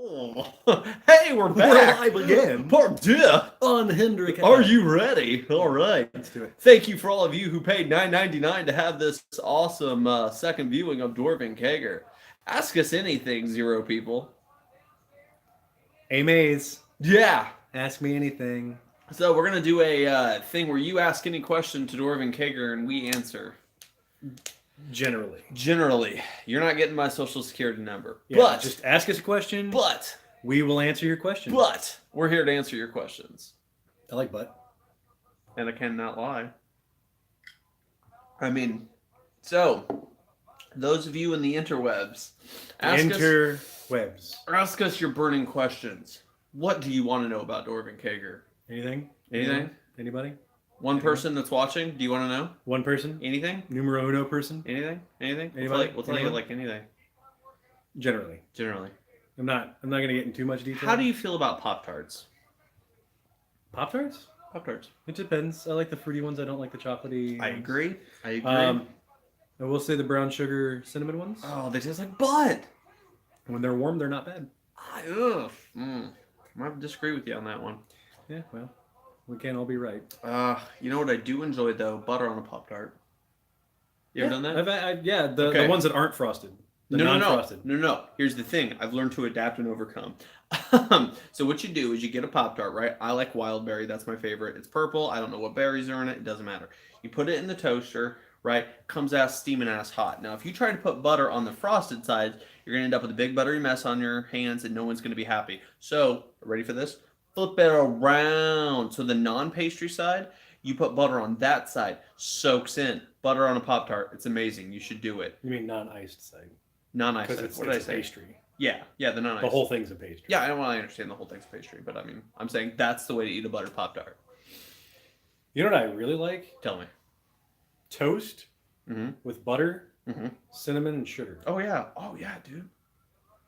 Oh. Hey, we're back. We're live again. Pardieu. Unhindered. Are you ready? All right. Let's do it. Thank you for all of you who paid $9.99 to have this awesome second viewing of Dwarven Kager. Ask us anything, zero people. Hey, Maze. Yeah. Ask me anything. So we're going to do a thing where you ask any question to Dwarven Kager and we answer. Generally. You're not getting my social security number. Yeah, but just ask us a question. But we will answer your question. But we're here to answer your questions. I like but. And I cannot lie. I mean, so those of you in the interwebs, ask us your burning questions. What do you want to know about Dwarven Kager? Anything? Anybody? One person that's watching, do you want to know? One person? Anything? Numero uno person? Anything? Anybody? We'll tell you like anything. Generally. I'm not gonna get in too much detail. How do you feel about Pop-Tarts? Pop-Tarts? Pop-Tarts. It depends. I like the fruity ones. I don't like the chocolatey. I agree. I will say the brown sugar cinnamon ones. Oh, they taste like butt. When they're warm, they're not bad. I might disagree with you on that one. Yeah, well, we can't all be right. You know what I do enjoy though? Butter on a Pop-Tart. You ever done that? The ones that aren't frosted. Non-frosted. No. Here's the thing. I've learned to adapt and overcome. So what you do is you get a Pop-Tart, right? I like wild berry. That's my favorite. It's purple. I don't know what berries are in it. It doesn't matter. You put it in the toaster, right? Comes out steaming ass hot. Now, if you try to put butter on the frosted side, you're going to end up with a big buttery mess on your hands and no one's going to be happy. So, ready for this? Flip it around. So the non-pastry side, you put butter on that side. Soaks in. Butter on a Pop-Tart. It's amazing. You should do it. You mean non-iced side? Non-iced. Because what did I say? Pastry. Yeah, the non-iced. The whole thing's a pastry. Yeah, I don't really understand the whole thing's pastry, but I mean, I'm saying that's the way to eat a buttered Pop-Tart. You know what I really like? Tell me. Toast with butter, cinnamon, and sugar. Oh yeah, dude.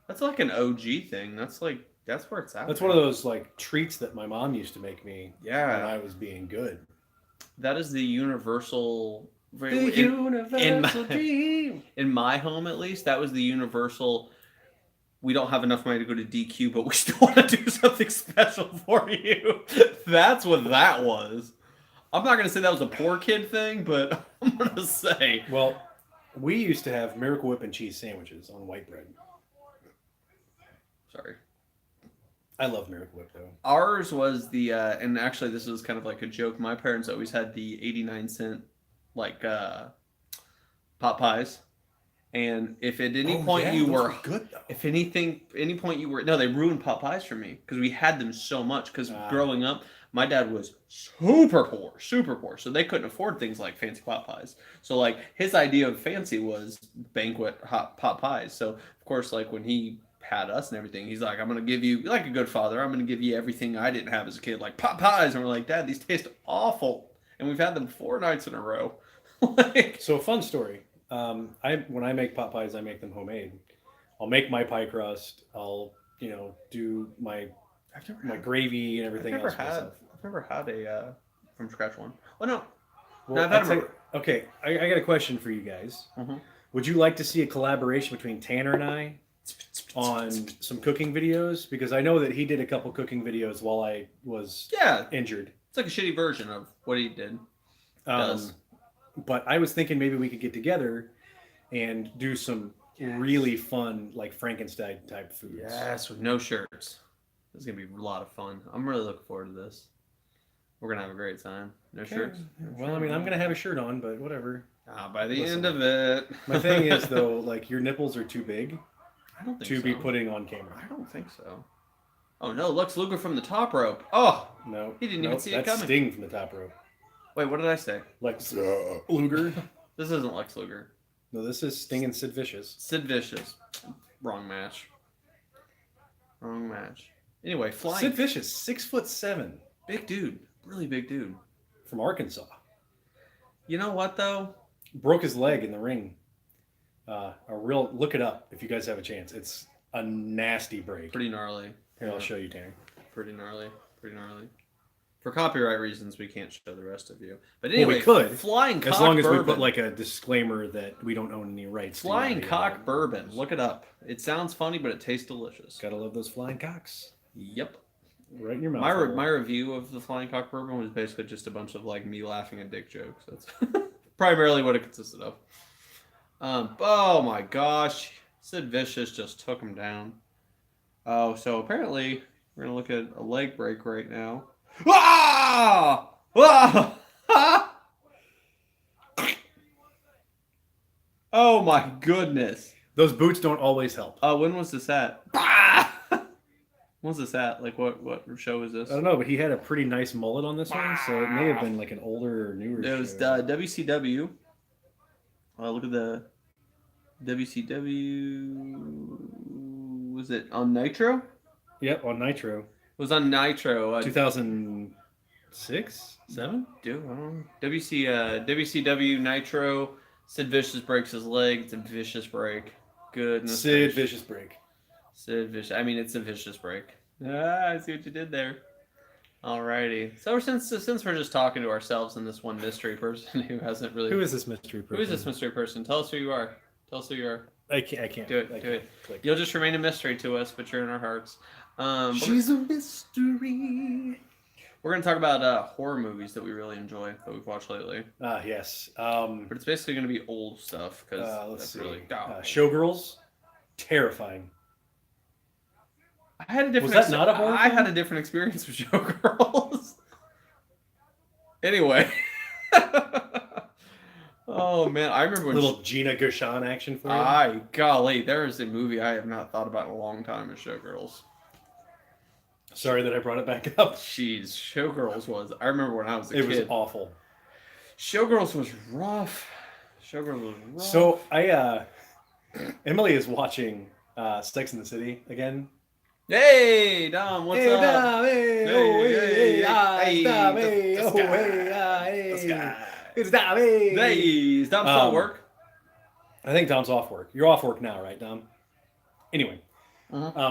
That's like an OG thing. That's where it's at. That's one of those like treats that my mom used to make me. Yeah. When I was being good. That is the universal. Universal dream. In my home, at least, that was the universal. We don't have enough money to go to DQ, but we still want to do something special for you. That's what that was. I'm not gonna say that was a poor kid thing, but I'm gonna say. Well, we used to have Miracle Whip and cheese sandwiches on white bread. Sorry. I love Miracle Whip though. Ours was the and actually this was kind of like a joke. My parents always had the 89-cent like pot pies, and if at any point you were good though. If any point you were they ruined pot pies for me because we had them so much because growing up my dad was super poor, so they couldn't afford things like fancy pot pies. So like his idea of fancy was banquet hot pot pies. So of course like when he had us and everything, he's like, I'm gonna give you, like a good father, I'm gonna give you everything I didn't have as a kid, like pot pies. And we're like, Dad, these taste awful, and we've had them 4 nights in a row. So a fun story. When I make pot pies, I make them homemade. I'll make my pie crust. I'll do my gravy and everything else myself. I've never had a from scratch one. Well, no. Well, okay, I got a question for you guys. Would you like to see a collaboration between Tanner and I on some cooking videos? Because I know that he did a couple cooking videos while I was injured. It's like a shitty version of what he did. But I was thinking maybe we could get together and do some really fun, like Frankenstein type foods. Yes, with no shirts. This is going to be a lot of fun. I'm really looking forward to this. We're going to have a great time. No shirts? Well, I mean, I'm going to have a shirt on, but whatever. By the end of it. My thing is, though, like, your nipples are too big to be putting on camera. I don't think so. Oh, no, Lex Luger from the top rope. Oh! No. He didn't even see it coming. That's Sting from the top rope. Wait, what did I say? Lex Luger. This isn't Lex Luger. No, this is Sting and Sid Vicious. Sid Vicious. Wrong match. Anyway, flying. Sid Vicious, 6'7". Big dude. Really big dude. From Arkansas. You know what, though? Broke his leg in the ring. Look it up if you guys have a chance. It's a nasty break. Pretty gnarly. Here, I'll show you, Tanner. Pretty gnarly. For copyright reasons, we can't show the rest of you. But Well, we anyway, could, Flying Cock as long as Bourbon. we put like a disclaimer that we don't own any rights. Flying to Cock Bourbon. Look it up. It sounds funny, but it tastes delicious. Gotta love those flying cocks. Yep. Right in your mouth. My review of the Flying Cock Bourbon was basically just a bunch of like me laughing at dick jokes. That's primarily what it consisted of. Oh my gosh, Sid Vicious just took him down. Oh, so apparently we're gonna look at a leg break right now. Ah! Ah! Oh my goodness. Those boots don't always help. When was this at? Ah! When was this at? Like what show is this? I don't know, but he had a pretty nice mullet on this one, so it may have been like an older or newer It was show. WCW. Look at the WCW. Was it on Nitro? Yep, on Nitro. It was on Nitro. 2006? 7? WCW Nitro. Sid Vicious breaks his leg. It's a vicious break. Goodness. Sid Vicious break. Sid Vicious. I mean, it's a vicious break. Ah, I see what you did there. Alrighty. So since we're just talking to ourselves and this one mystery person who hasn't really. Who is this mystery person? Who is this mystery person? Tell us who you are. Tell us who you are. I can't. Do it. Do it. Click. You'll just remain a mystery to us, but you're in our hearts. She's a mystery. We're going to talk about horror movies that we really enjoy, that we've watched lately. Yes. But it's basically going to be old stuff. Let's see. Really... Showgirls? Terrifying. I had a different Was that not a horror I film? had a different experience with Showgirls. Anyway. Oh, man. I remember when... Little Gina Gershon action for you? Golly, there is a movie I have not thought about in a long time is Showgirls. Sorry that I brought it back up. Jeez, Showgirls was... I remember when I was a kid. It was awful. Showgirls was rough. Showgirls was rough. So, Emily is watching Sex and the City again. Hey, Dom, what's up? Dom, hey, oh, hey, hey, Dom, hey, the oh, sky. hey, The sky. It's Dom, hey. Hey, is Dom still at work? I think Dom's off work. You're off work now, right, Dom? Anyway,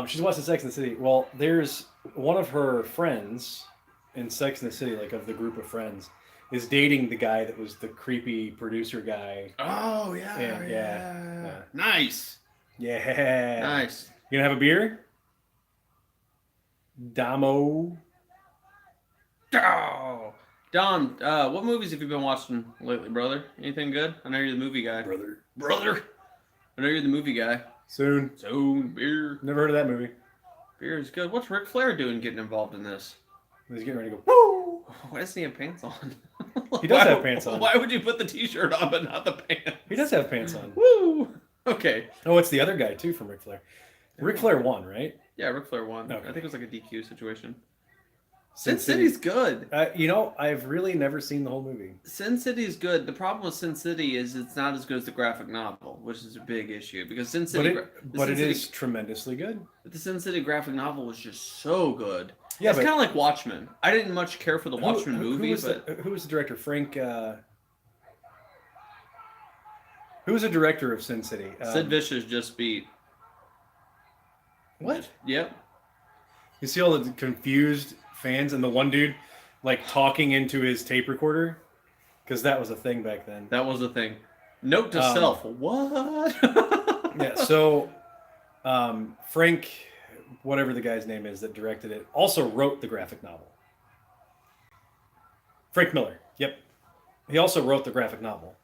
she's watching Sex and the City. Well, there's one of her friends in Sex and the City, like of the group of friends, is dating the guy that was the creepy producer guy. Oh, yeah. Nice. Yeah. Nice. You gonna have a beer? Damo. Oh. Dom, what movies have you been watching lately, brother? Anything good? I know you're the movie guy. Brother. I know you're the movie guy. Soon. Beer. Never heard of that movie. Beer is good. What's Ric Flair doing getting involved in this? He's getting ready to go. Woo! Why doesn't he have pants on? He does have pants on. Why would you put the t-shirt on but not the pants? He does have pants on. Woo! Okay. Oh, it's the other guy too from Ric Flair. Ric Flair won, right? Yeah, Ric Flair won. Okay. I think it was like a DQ situation. Sin Sin City's good. I've really never seen the whole movie. Sin City's good. The problem with Sin City is it's not as good as the graphic novel, which is a big issue because Sin City. But it is tremendously good. The Sin City graphic novel was just so good. Yeah, it's kind of like Watchmen. I didn't much care for the Watchmen movie, but who was the director? Frank. Who was the director of Sin City? Sid Vicious just beat. What? Yep. You see all the confused fans and the one dude like talking into his tape recorder because that was a thing back then. That was a thing. Note to self: what? Yeah. So Frank, whatever the guy's name is that directed it, also wrote the graphic novel. Frank Miller. Yep. He also wrote the graphic novel.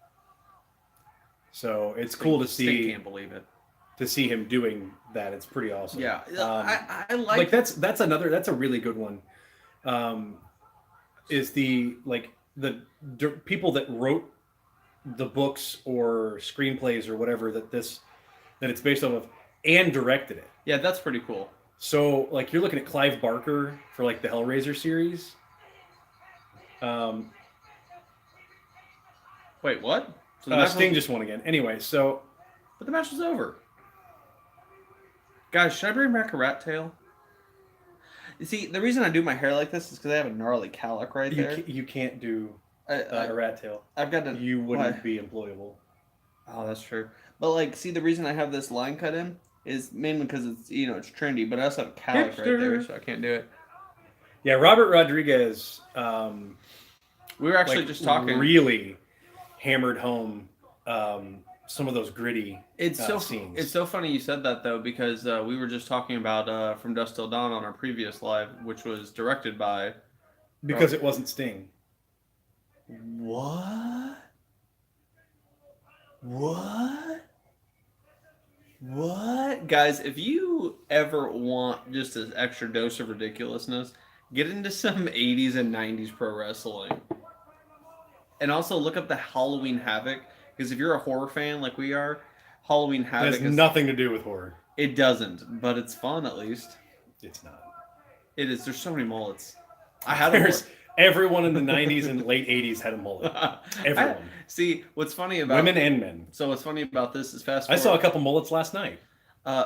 So it's cool to see. Can't believe it. To see him doing that, it's pretty awesome. Yeah, I like that's a really good one. Is the people that wrote the books or screenplays or whatever that it's based off of and directed it. Yeah, that's pretty cool. So like you're looking at Clive Barker for like the Hellraiser series. Wait, what? So Sting just won again. Anyway, so but the match was over. Guys, should I bring back a rat tail? You see, the reason I do my hair like this is because I have a gnarly cowlick right there. You can't do a rat tail. I've got to. You wouldn't be employable. Oh, that's true. But like, see, the reason I have this line cut in is mainly because it's it's trendy. But I also have a cowlick right there, so I can't do it. Yeah, Robert Rodriguez. We were actually Like just talking. really hammered home some of those gritty scenes. It's so funny you said that though, because we were just talking about From Dusk Till Dawn on our previous live, which was directed by. Because it wasn't Sting. What? What? What? Guys, if you ever want just an extra dose of ridiculousness, get into some 80s and 90s pro wrestling. And also look up the Halloween Havoc, because if you're a horror fan like we are, Halloween Havoc It has nothing to do with horror. It doesn't, but it's fun at least. It's not. It is. There's so many mullets. I had a mullet. Everyone in the 90s and late 80s had a mullet. Everyone. See, what's funny about... Women and men. So what's funny about this is fast I forward. saw a couple mullets last night.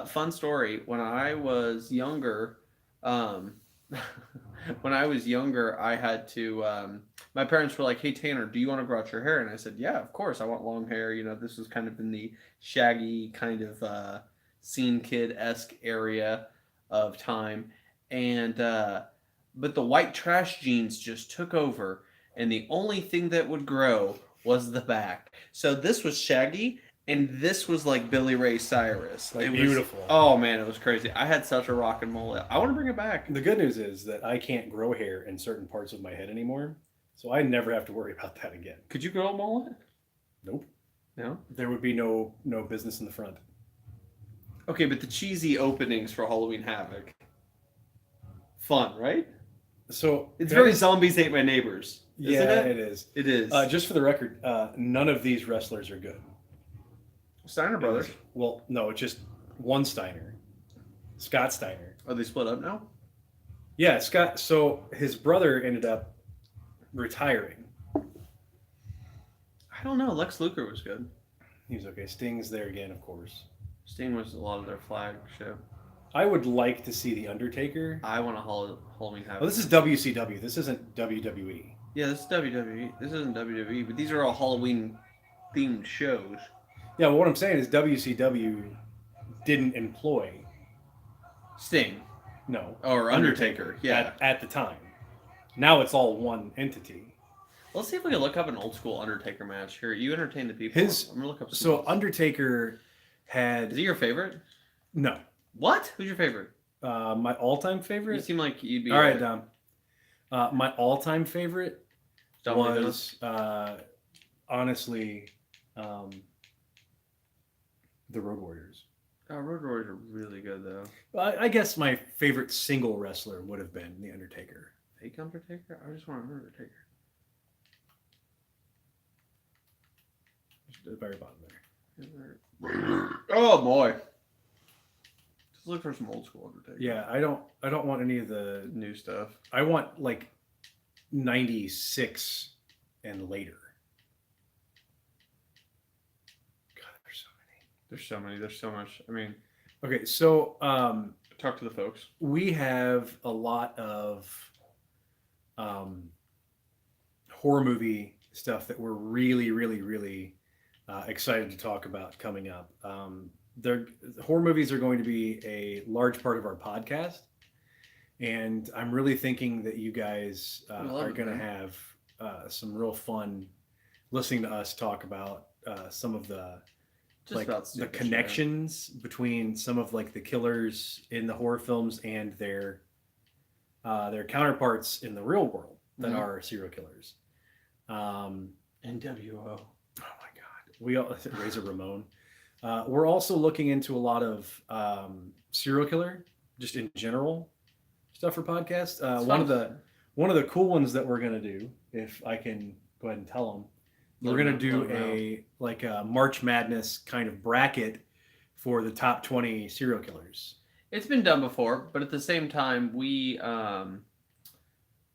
Fun story. When I was younger, I had to... my parents were like, hey, Tanner, do you want to grow out your hair? And I said, yeah, of course. I want long hair. You know, this was kind of in the shaggy kind of scene kid-esque area of time. And... but the white trash genes just took over, and the only thing that would grow was the back. So this was shaggy, and this was like Billy Ray Cyrus. Like it beautiful. Oh man, it was crazy. I had such a rockin' mullet. I want to bring it back. The good news is that I can't grow hair in certain parts of my head anymore, so I never have to worry about that again. Could you grow a mullet? Nope. No? There would be no business in the front. Okay, but the cheesy openings for Halloween Havoc. Fun, right? So it's very Zombies Ate My Neighbors. Yeah, it is. It is. Just for the record, none of these wrestlers are good. Steiner brothers. Well, no, it's just one Steiner. Scott Steiner. Are they split up now? Yeah, Scott. So his brother ended up retiring. I don't know. Lex Luger was good. He was okay. Sting's there again, of course. Sting was a lot of their flagship. I would like to see The Undertaker. I want a Halloween Havoc. Well, this is WCW. This isn't WWE. Yeah, this is WWE. This isn't WWE, but these are all Halloween-themed shows. Yeah, well, what I'm saying is WCW didn't employ Sting. No. Or Undertaker. Yeah. At the time. Now it's all one entity. Let's see if we can look up an old school Undertaker match. Here, you entertain the people. I'm gonna look up. So Undertaker had. Is he your favorite? No. What? Who's your favorite? My all-time favorite. You seem like you'd be. All right, Dom. My all-time favorite Dominic was honestly the Road Warriors. Oh, Road Warriors are really good though. I guess my favorite single wrestler would have been the Undertaker. Fake Undertaker? I just want an Undertaker. Just at the very bottom there. Oh boy. Just look for some old school Undertaker. Yeah, I don't want any of the new stuff. I want like 96 and later. God, there's so many. There's so much. I mean, okay, so talk to the folks. We have a lot of horror movie stuff that we're really, really, really excited to talk about coming up. Horror movies are going to be a large part of our podcast, and I'm really thinking that you guys are going to have some real fun listening to us talk about some of the the connections between some of like the killers in the horror films and their counterparts in the real world that are serial killers. NWO. Oh my God. We all Razor Ramon. We're also looking into a lot of serial killer, just in general stuff for podcasts. One of the cool ones that we're gonna do, if I can go ahead and tell them, we're gonna do a March Madness kind of bracket for the top 20 serial killers. It's been done before, but at the same time, we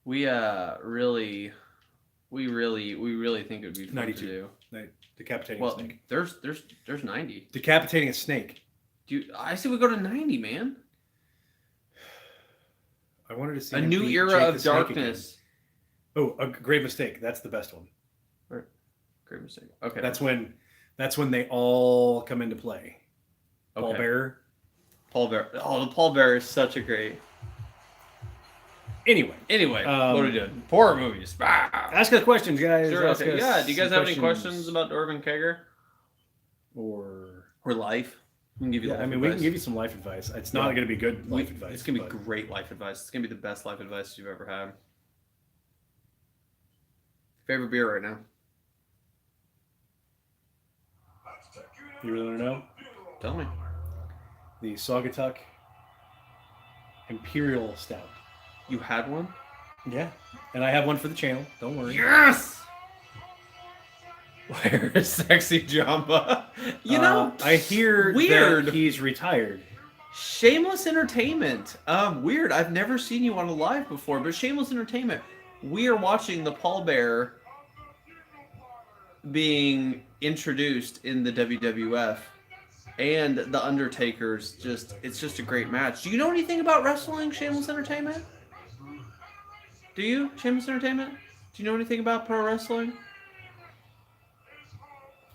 really think it would be fun 92. to do. Decapitating a snake. There's 90. Decapitating a snake. I say we go to 90, man. I wanted to see a new era of darkness. Oh, a Grave Mistake. That's the best one. Grave Mistake. Okay. That's when they all come into play. Okay. Paul Bearer. Oh, the Paul Bearer is such a great. Anyway, What are we doing? Horror movies. Ask us questions, guys. Sure. Ask Okay. us Yeah. Do you guys some have any questions about Irvin Kager or life? We can give you. Yeah, life I mean, advice. we can give you some life advice. It's not going to be good life advice. It's going to be great life advice. It's going to be the best life advice you've ever had. Favorite beer right now? You really want to know? Tell me. The Saugatuck Imperial Stout. You had one? Yeah. And I have one for the channel. Don't worry. Yes! Where is Sexy Jamba? You know, I hear weird. that he's retired. Shameless Entertainment. Weird. I've never seen you on a live before, but Shameless Entertainment. We are watching the pallbearer being introduced in the WWF, and the Undertaker's it's just a great match. Do you know anything about wrestling, Shameless Entertainment? Do you, Shameless Entertainment? Do you know anything about pro wrestling?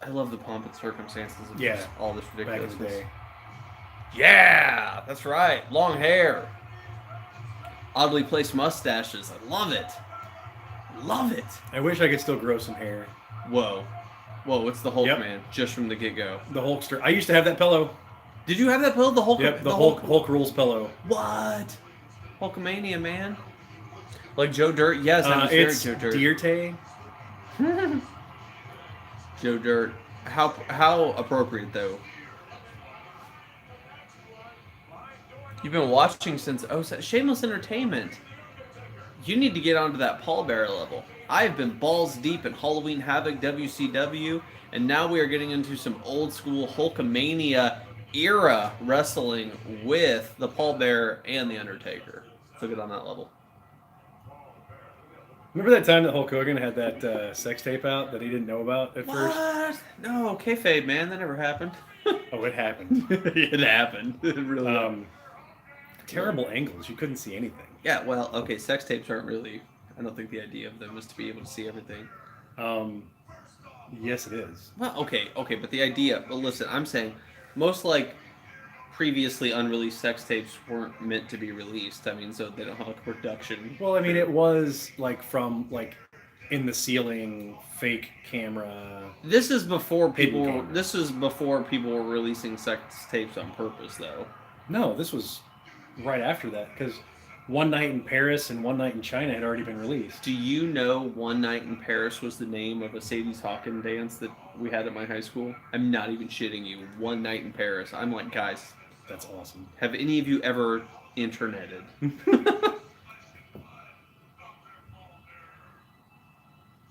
I love the pomp and circumstances of all this ridiculousness. Back in the day. Yeah, that's right. Long hair. Oddly placed mustaches. I love it. Love it. I wish I could still grow some hair. Whoa. It's the Hulk man, just from the get-go. The Hulkster. I used to have that pillow. Did you have that pillow? The Hulk? Yep, the Hulk rules pillow. What? Hulkamania, man. Like Joe Dirt? Yes, that was very Joe Dirt. Dierte. Joe Dirt. How appropriate, though. You've been watching since Shameless Entertainment. You need to get onto that pallbearer level. I have been balls deep in Halloween Havoc, WCW, and now we are getting into some old school Hulkamania era wrestling with the pallbearer and the Undertaker. So get on that level. Remember that time that Hulk Hogan had that sex tape out that he didn't know about at first? What? No, kayfabe, man. That never happened. Oh, it happened. It happened. It really terrible angles. You couldn't see anything. Yeah, well, okay, sex tapes aren't really... I don't think the idea of them is to be able to see everything. Yes, it is. Well, okay, but the idea... Well, listen, I'm saying most, previously unreleased sex tapes weren't meant to be released. I mean, so they don't have, production. Well, I mean, it was, from, in the ceiling, fake camera... This is before people were releasing sex tapes on purpose, though. No, this was right after that, because One Night in Paris and One Night in China had already been released. Do you know One Night in Paris was the name of a Sadie's Hawkins dance that we had at my high school? I'm not even shitting you. One Night in Paris. I'm like, guys. That's awesome. Have any of you ever interneted?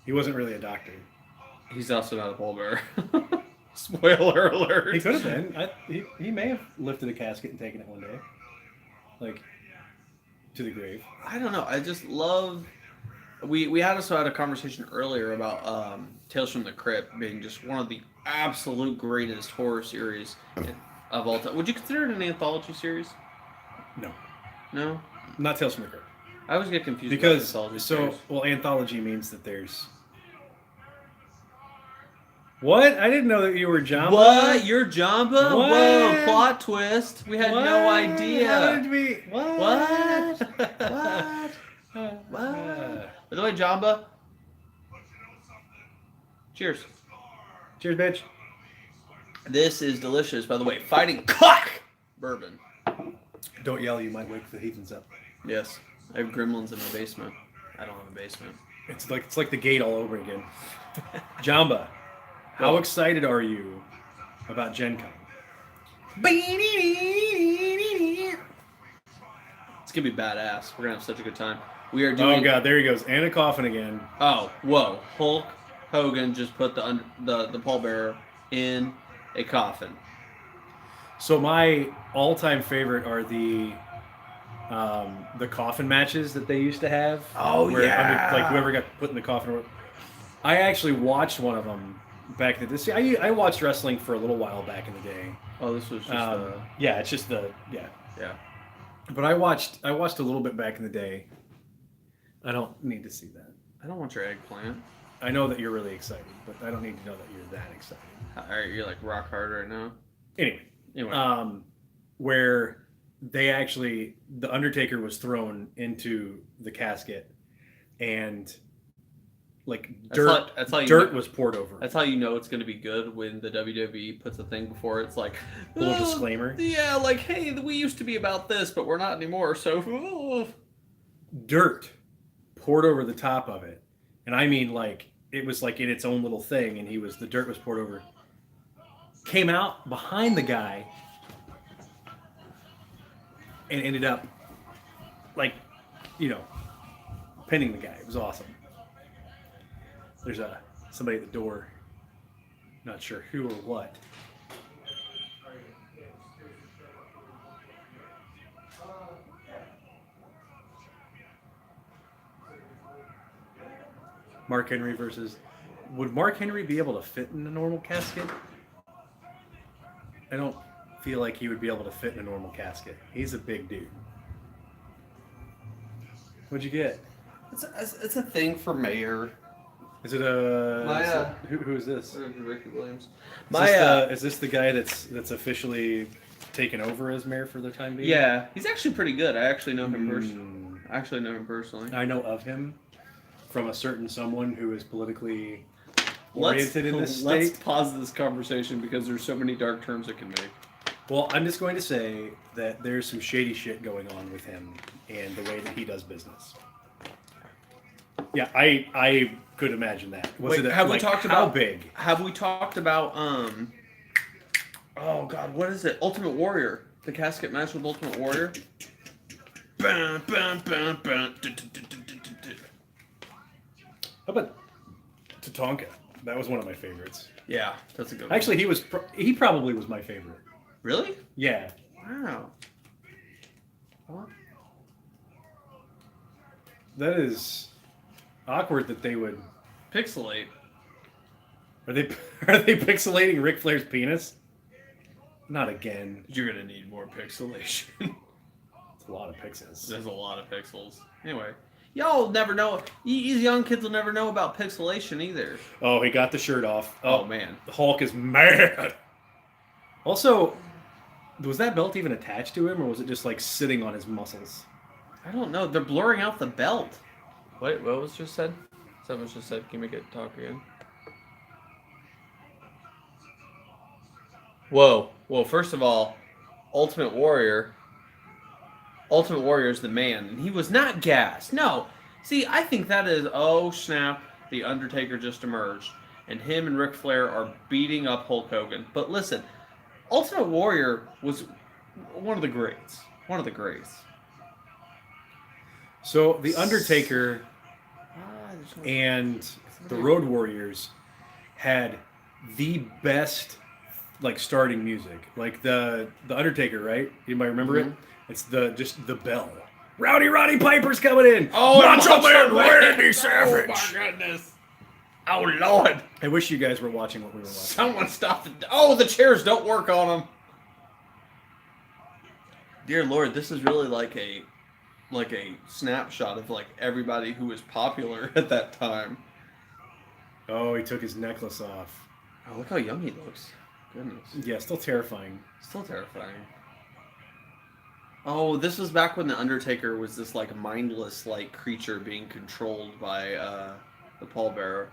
He wasn't really a doctor. He's also not a pallbearer. Spoiler alert. He could have been. He may have lifted a casket and taken it one day. To the grave. I don't know. I just love... We had a conversation earlier about Tales from the Crypt being just one of the absolute greatest horror series of all time. Would you consider it an anthology series? No. No? Not Tales from the Crypt. I always get confused because about anthology series. Anthology means that there's... What? I didn't know that you were Jamba. What? You're Jamba? What? Whoa, plot twist. We had no idea. How did we... What? What? What? By the way, Jamba. Cheers. Cheers, bitch. This is delicious, by the way. Fighting Cock Bourbon. Don't yell, you might wake the heathens up. Yes. I have gremlins in my basement. I don't have a basement. It's like the gate all over again. Jamba, how excited are you about Gen Con? It's going to be badass. We're going to have such a good time. We are doing... Oh, God, there he goes. And a coffin again. Oh, whoa. Hulk Hogan just put the pallbearer in a coffin. So my all-time favorite are the coffin matches that they used to have. Oh, yeah. Whoever got put in the coffin. I actually watched one of them back in the day. I watched wrestling for a little while back in the day. Oh, this was just Yeah, it's just Yeah. But I watched a little bit back in the day. I don't need to see that. I don't want your eggplant. I know that you're really excited, but I don't need to know that you're that excited. All right, you're like rock hard right now. Anyway. Anyway. Where the Undertaker was thrown into the casket, and like dirt was poured over. That's how you know it's going to be good when the WWE puts a thing before it's like a little disclaimer. Yeah, like, hey, we used to be about this, but we're not anymore. So dirt poured over the top of it, and I mean like it was like in its own little thing, and the dirt was poured over. Came out behind the guy and ended up like, pinning the guy. It was awesome. There's somebody at the door. Not sure who or what. Mark Henry versus... Would Mark Henry be able to fit in a normal casket? I don't feel like he would be able to fit in a normal casket. He's a big dude. What'd you get? It's a thing for mayor. Is it who is this? Ricky Williams. Is this the guy that's officially taken over as mayor for the time being? Yeah, he's actually pretty good. I actually know him personally. I know of him from a certain someone who is politically oriented in this state. Let's pause this conversation because there's so many dark terms it can make. Well, I'm just going to say that there's some shady shit going on with him and the way that he does business. Yeah, I could imagine that. We talked about how big? Have we talked about oh god, what is it? Ultimate Warrior. The casket match with Ultimate Warrior. How about Tatanka? That was one of my favorites. Yeah, that's a good one. Actually, he probably was my favorite. Really? Yeah. Wow. What? That is awkward that they would pixelate. Are they pixelating Ric Flair's penis? Not again. You're gonna need more pixelation. It's a lot of pixels. There's a lot of pixels. Anyway, y'all never know. These young kids will never know about pixelation either. Oh, he got the shirt off. Oh man, the Hulk is mad. Also, was that belt even attached to him, or was it just like sitting on his muscles? I don't know. They're blurring out the belt. What was just said? Someone just said, can you make it talk again? Whoa. Well, first of all, Ultimate Warrior is the man. And he was not gassed. No. See, I think that is, oh snap, the Undertaker just emerged. And him and Ric Flair are beating up Hulk Hogan. But listen, Ultimate Warrior was one of the greats. One of the greats. So, the Undertaker and the Road Warriors had the best starting music. Like the Undertaker, right? Anybody remember it? It's just the bell. Roddy Piper's coming in. Oh, Macho Man Randy Savage. Oh my goodness. Oh Lord. I wish you guys were watching what we were watching. Someone stop it. Oh, the chairs don't work on them. Dear Lord, this is really like a snapshot of everybody who was popular at that time. Oh, he took his necklace off. Oh, look how young he looks. Goodness. Yeah, still terrifying. Still terrifying. Oh, this was back when the Undertaker was this mindless creature being controlled by the pallbearer.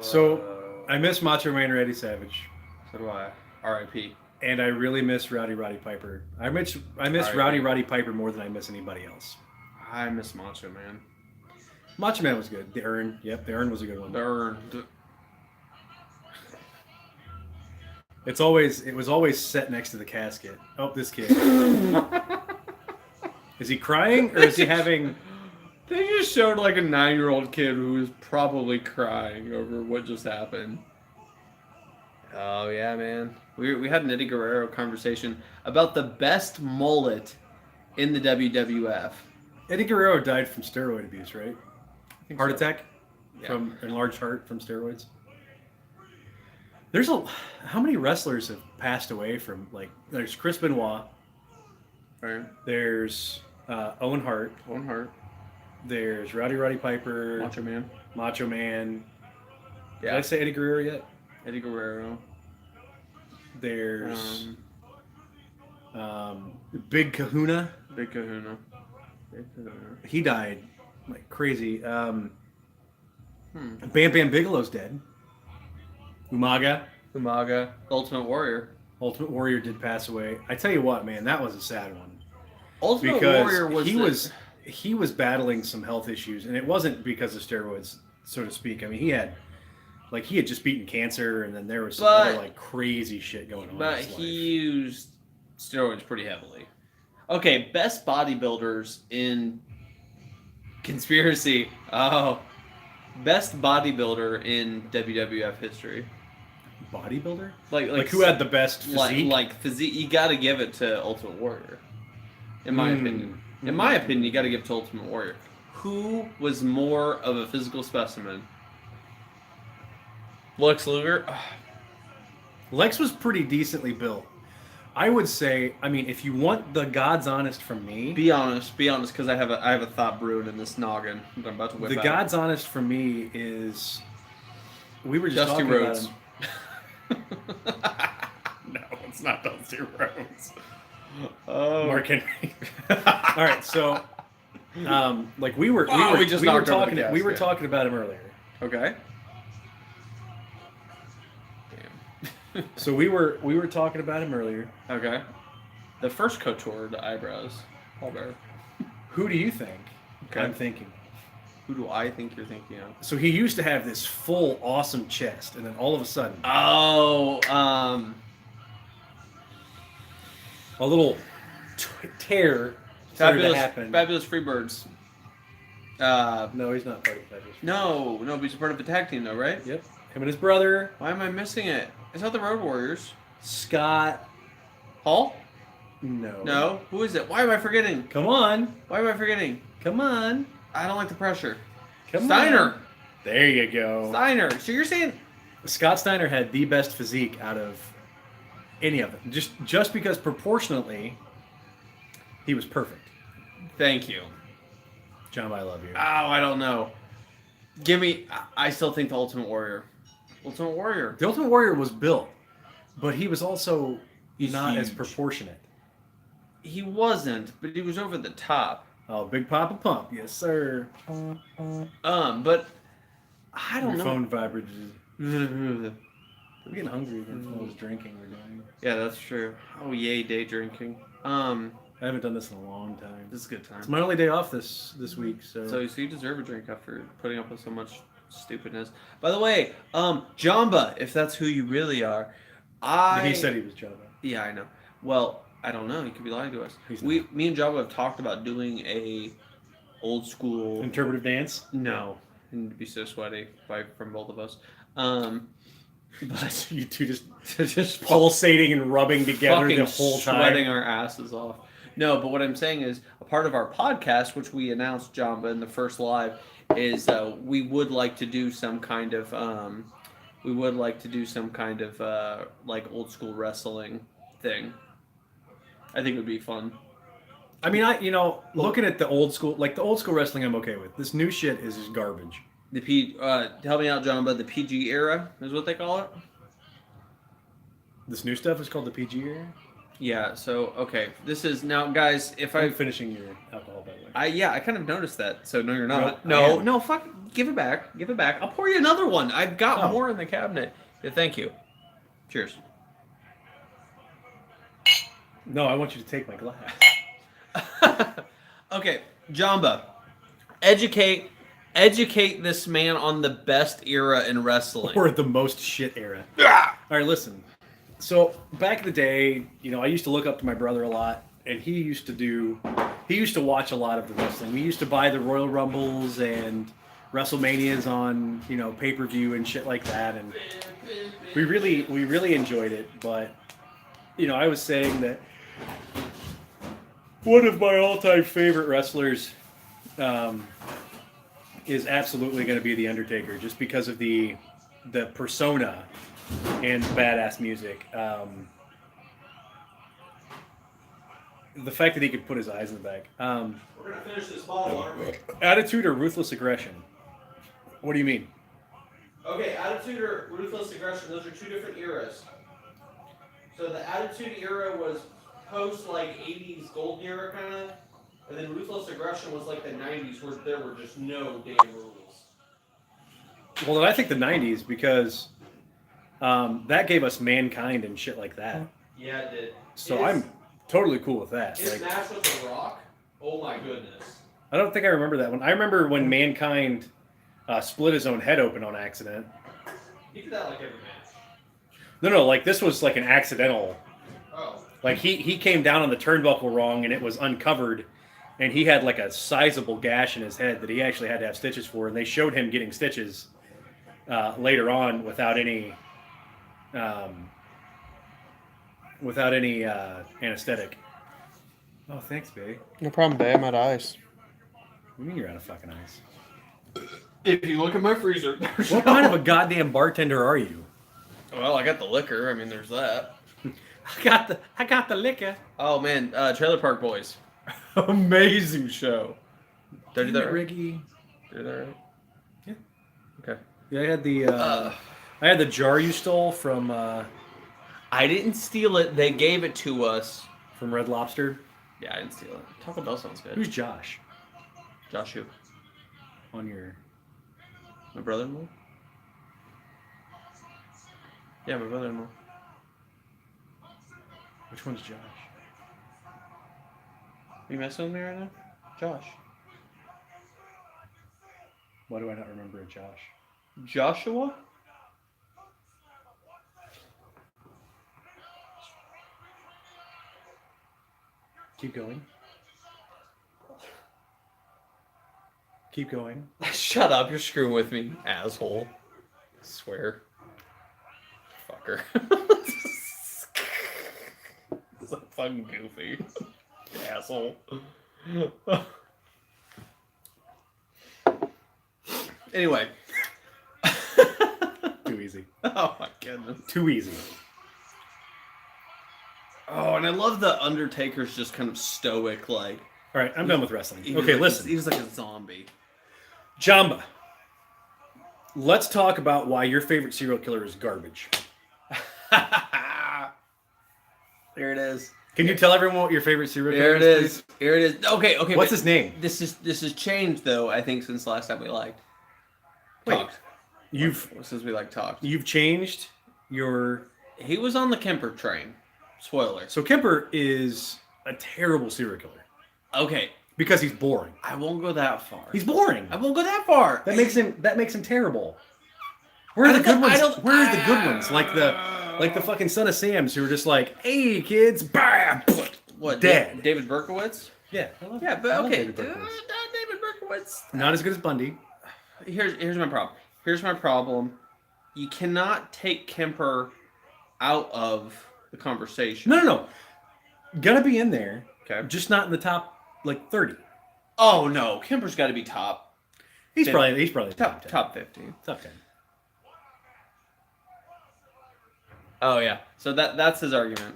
So I miss Macho Man Randy Savage. So do I. R.I.P. And I really miss Roddy Piper. I miss Roddy Piper more than I miss anybody else. I miss Macho Man. Macho Man was good. The Urn. Yep, the Urn was a good one. The Urn. It was always set next to the casket. Oh, this kid. Is he crying or is he having... They just showed a 9-year-old kid who was probably crying over what just happened. Oh yeah, man. We had an Eddie Guerrero conversation about the best mullet in the WWF. Eddie Guerrero died from steroid abuse, right? Heart attack? Yeah. From enlarged heart from steroids? How many wrestlers have passed away from, there's Chris Benoit. Right. There's Owen Hart. There's Roddy Piper. Macho Man. Yeah. Did I say Eddie Guerrero yet? Eddie Guerrero. There's Big Kahuna. Big Kahuna. He died like crazy. Bam Bam Bigelow's dead. Umaga. Ultimate Warrior. Ultimate Warrior did pass away. I tell you what, man, that was a sad one. Ultimate Because Warrior he was battling some health issues, and it wasn't because of steroids, so to speak. I mean, he had just beaten cancer, and then there was some other like crazy shit going on. But he used steroids pretty heavily. Okay, best bodybuilders in conspiracy. Oh, best bodybuilder in WWF history. Bodybuilder? Like who had the best physique? Like physique, you got to give it to Ultimate Warrior. In my opinion. In my opinion, you got to give it to Ultimate Warrior. Who was more of a physical specimen? Lex Luger? Lex was pretty decently built. I would say, I mean, if you want the God's honest from me... Be honest, because I have a thought brewing in this noggin that I'm about to whip out. The God's honest from me is... We were just Dusty talking Rhodes. about him. No, it's not Dusty Rhodes. Oh. Mark Henry. All right, so... like we were talking about him earlier. Okay. So we were talking about him earlier. Okay. The first contoured eyebrows. Paul Bear. Who do you think Okay. I'm thinking? Who do I think you're thinking of? So he used to have this full awesome chest, and then all of a sudden, Oh, a little tear started to happen. Fabulous Freebirds. No, he's not part of Fabulous. No, but he's a part of the tag team though, right? Yep. Him and his brother. Why am I missing it? It's not the Road Warriors. Scott. Hall? No. No. Who is it? Why am I forgetting? Come on. Why am I forgetting? Come on. I don't like the pressure. Come Steiner. on. There you go. Steiner. So you're saying Scott Steiner had the best physique out of any of them. Just because proportionately, he was perfect. Thank you. John, I love you. Oh, I don't know. Give me. I still think the Ultimate Warrior. Ultimate Warrior. The Ultimate Warrior was built, but he was also not as huge. proportionate. He wasn't, but he was over the top. Oh, Big Papa Pump, yes sir. But I don't Your know. phone vibrated. I'm getting hungry again from all this drinking we're doing. Yeah, that's true. Oh yay, day drinking. I haven't done this in a long time. This is a good time. It's my only day off this week, so So you deserve a drink after putting up with so much stupidness. By the way, Jamba, if that's who you really are, he said he was Java. Yeah, I know. Well, I don't know. He could be lying to us. Me and Java have talked about doing a old school Interpretive dance? No, it'd be so sweaty from both of us. But you two just pulsating and rubbing together the whole time, sweating our asses off. No, but what I'm saying is a part of our podcast, which we announced, Jamba, in the first live, is we would like to do some kind of like old school wrestling thing. I think it would be fun. I mean, looking at the old school wrestling, I'm okay with. This new shit is just garbage. Help me out, John, but the PG era is what they call it. This new stuff is called the PG era? Yeah, so, okay. This is, now, guys, I'm finishing your alcohol, by the way. I kind of noticed that, so no, you're not. Nope, No, fuck, give it back. I'll pour you another one. I've got more in the cabinet. Yeah, thank you. Cheers. No, I want you to take my glass. Okay, Jamba, educate this man on the best era in wrestling. Or the most shit era. Ah! All right, listen. So back in the day, I used to look up to my brother a lot, and he used to watch a lot of the wrestling. We used to buy the Royal Rumbles and WrestleManias on, pay-per-view and shit like that, and we really enjoyed it. But I was saying that one of my all-time favorite wrestlers is absolutely going to be The Undertaker, just because of the persona and badass music. The fact that he could put his eyes in the back. We're going to finish this bottle, aren't we? Attitude or ruthless aggression? What do you mean? Okay, attitude or ruthless aggression, those are two different eras. So the Attitude Era was post like 80s golden era kind of, and then Ruthless Aggression was like the 90s where there were just no damn rules. Well, then I think the 90s because that gave us Mankind and shit like that. Yeah, it did. So I'm totally cool with that. His match with The Rock, oh my goodness. I don't think I remember that one. I remember when Mankind split his own head open on accident. He did that like every match. No, like this was like an accidental. Oh. Like he came down on the turnbuckle wrong and it was uncovered, and he had like a sizable gash in his head that he actually had to have stitches for, and they showed him getting stitches later on without any anesthetic. Oh, thanks, babe. No problem, babe. I'm out of ice. What do you mean you're out of fucking ice? If you look at my freezer, What kind of a goddamn bartender are you? Well, I got the liquor. I mean, there's that. I got the liquor. Oh man, Trailer Park Boys. Amazing show. Did I do that right? Ricky. Did I do that right? Yeah. Okay. Yeah, I had the jar you stole from I didn't steal it. They gave it to us. Red Lobster. Yeah, I didn't steal it. Taco Bell sounds good. Who's Josh? Josh who? On your... My brother-in-law? Yeah, my brother-in-law. Which one's Josh? Are you messing with me right now? Josh. Why do I not remember a Josh? Joshua? Keep going. Keep going. Shut up, you're screwing with me, asshole. I swear. Fucker. It's so fucking goofy. Asshole. Anyway. Too easy. Oh my goodness. Too easy. Oh, and I love the Undertaker's just kind of stoic, like... All right, I'm done with wrestling. Okay, listen. He was like a zombie. Jamba. Let's talk about why your favorite serial killer is garbage. There it is. Can you tell everyone what your favorite serial killer is? There it is. Here it is. Okay. What's his name? This has changed though. I think since the last time we talked. Since we talked. You've changed your. He was on the Kemper train. Spoiler. So Kemper is a terrible serial killer. Okay. Because he's boring. I won't go that far. He's boring. I won't go that far. That makes him terrible. Where are the good ones? Where are the good ones? Like the fucking Son of Sam's who are just like, hey kids, bam, what? Dead. David Berkowitz. Yeah. But okay. David Berkowitz. Not as good as Bundy. Here's my problem. Here's my problem. You cannot take Kemper out of the conversation. No. Gonna be in there. Okay. Just not in the top 30. Oh no, Kemper's got to be top. He's probably top 50. Top 10. Oh yeah. So that's his argument.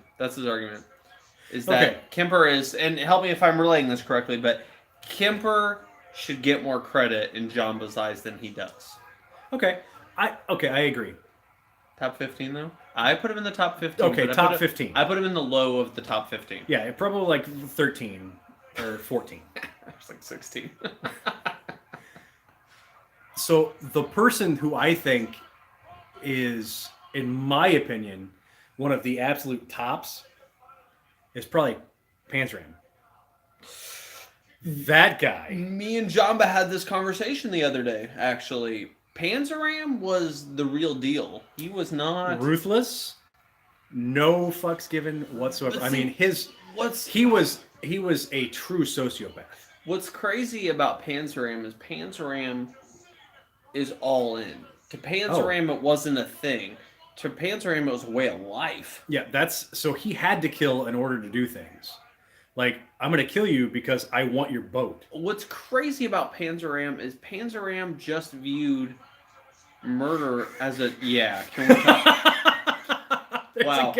Is that Kemper is, and help me if I'm relaying this correctly, but Kemper should get more credit in Jamba's eyes than he does. Okay. I agree. Top 15 though? I put him in the top 15. Okay, top 15. I put him in the low of the top 15. Yeah, probably 13 or 14. It's 16. So the person who I think is, in my opinion, one of the absolute tops is probably Panzram. That guy. Me and Jamba had this conversation the other day, actually. Panzram was the real deal. He was not ruthless, no fucks given whatsoever. I mean, he was a true sociopath. What's crazy about Panzram is all in. To Panzram, it wasn't a thing. To Panzram, it was a way of life. Yeah, so he had to kill in order to do things. Like, I'm going to kill you because I want your boat. What's crazy about Panzram is Panzram just viewed murder as a... Yeah, can we talk? Wow.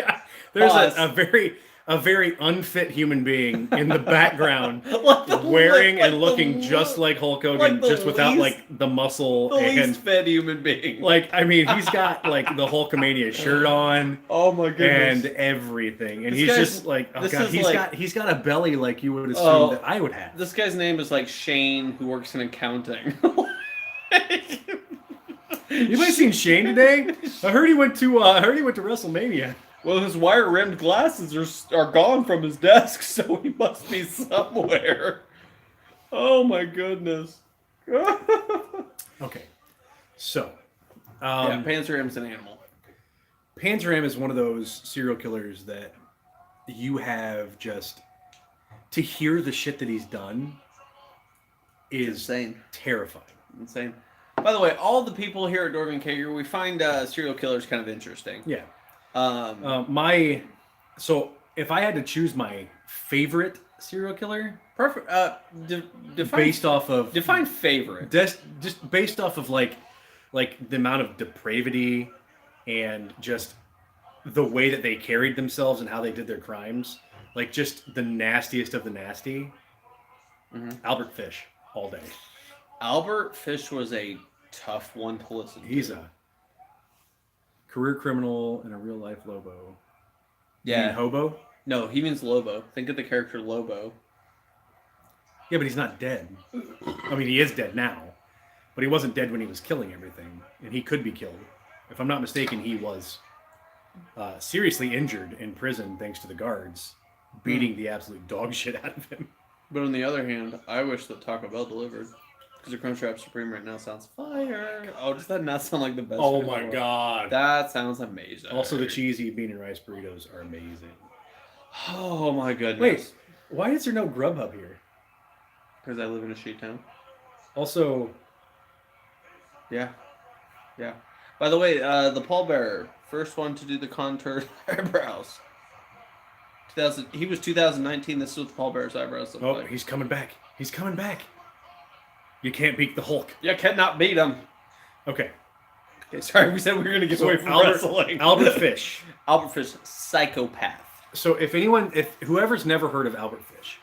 There's a very... a very unfit human being in the background, Like wearing like and looking just like Hulk Hogan, the just without least- like the muscle the and least fed human being. like I mean, he's got like the Hulkamania shirt on. Oh my goodness. And everything, and This he's guy's- just like, oh this god, is he's got a belly like you would assume Oh, that I would have. This guy's name is like Shane, who works in accounting. You might have seen Shane today. I heard he went to WrestleMania. Well, his wire-rimmed glasses are gone from his desk, so he must be somewhere. Oh my goodness. Okay, so Yeah, Panzer M's an animal. Panzer M is one of those serial killers that you have just to hear the shit that he's done is Insane. terrifying. Insane. By the way, all the people here at Dorvan Kager, we find serial killers kind of interesting. Yeah. Um, If I had to choose my favorite serial killer, perfect. Define based off of define favorite. just based off of like the amount of depravity and just the way that they carried themselves and how they did their crimes, like just the nastiest of the nasty. Albert Fish all day. Albert Fish was a tough one to listen to. He's a career criminal and a real life Lobo. You Yeah. mean hobo? No, he means Lobo. Think of the character Lobo. Yeah, but he's not dead. I mean, he is dead now, but he wasn't dead when he was killing everything, and he could be killed. If I'm not mistaken, he was seriously injured in prison thanks to the guards beating the absolute dog shit out of him. But on the other hand, I wish that Taco Bell delivered. Because the Crunchwrap Supreme right now sounds fire. Oh, does that not sound like the best? Oh food in the my world? god. That sounds amazing. Also, the cheesy bean and rice burritos are amazing. Oh my goodness. Wait, why is there no Grubhub here? Because I live in a sheet town. Also, Yeah. Yeah. By the way, the pallbearer, first one to do the contoured eyebrows. He was 2019. This is what the pallbearer's eyebrows look oh, like. he's coming back. He's coming back. You can't beat the Hulk. You cannot beat him. Okay. Okay, sorry, we said we were going to get away from wrestling. Albert Fish. Albert Fish, psychopath. So if whoever's never heard of Albert Fish,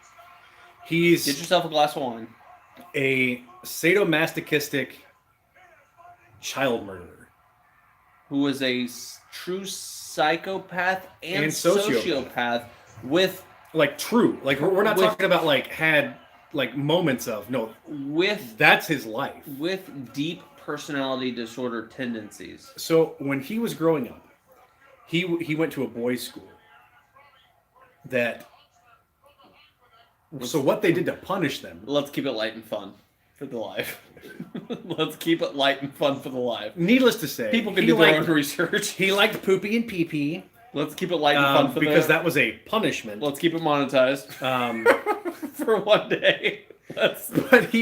he's Get yourself a glass of wine. a sadomasochistic child murderer. Who was a true psychopath and sociopath. sociopath with Like true. Like we're not With- talking about like had like moments of no. That's his life. with deep personality disorder tendencies. So when he was growing up, he went to a boys' school. So what they did to punish them. Let's keep it light and fun for the live. Let's keep it light and fun for the live. Needless to say, People can he do their liked- own research. He liked poopy and pee pee. Let's keep it light and fun for because the... that was a punishment. Let's keep it monetized for one day. But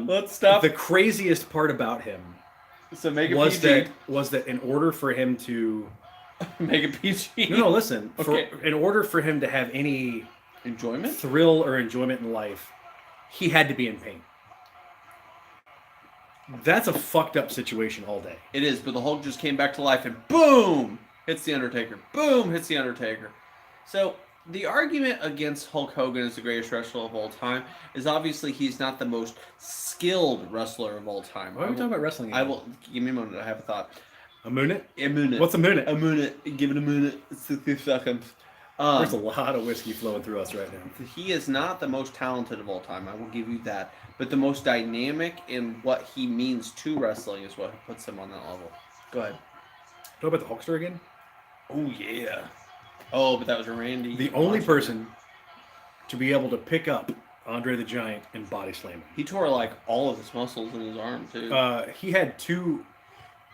Let's stop. The craziest part about him So make it was PG. that in order for him to Make it PG. no listen Okay. in order for him to have any Enjoyment? thrill or enjoyment in life, he had to be in pain. That's a fucked up situation all day. It is, but the Hulk just came back to life and boom! Hits the Undertaker. Boom! Hits the Undertaker. So, the argument against Hulk Hogan as the greatest wrestler of all time is obviously he's not the most skilled wrestler of all time. Why are we talking about wrestling? I will... Give me a moment. I have a thought. A minute? A minute. What's a minute? A minute. Give it a minute. 60 seconds. There's a lot of whiskey flowing through us right now. He is not the most talented of all time. I will give you that. But the most dynamic in what he means to wrestling is what puts him on that level. Go ahead. Talk about the Hulkster again? Oh, yeah. Oh, but that was Randy. The only person to be able to pick up Andre the Giant and body slam him. He tore like all of his muscles in his arm, too. He had two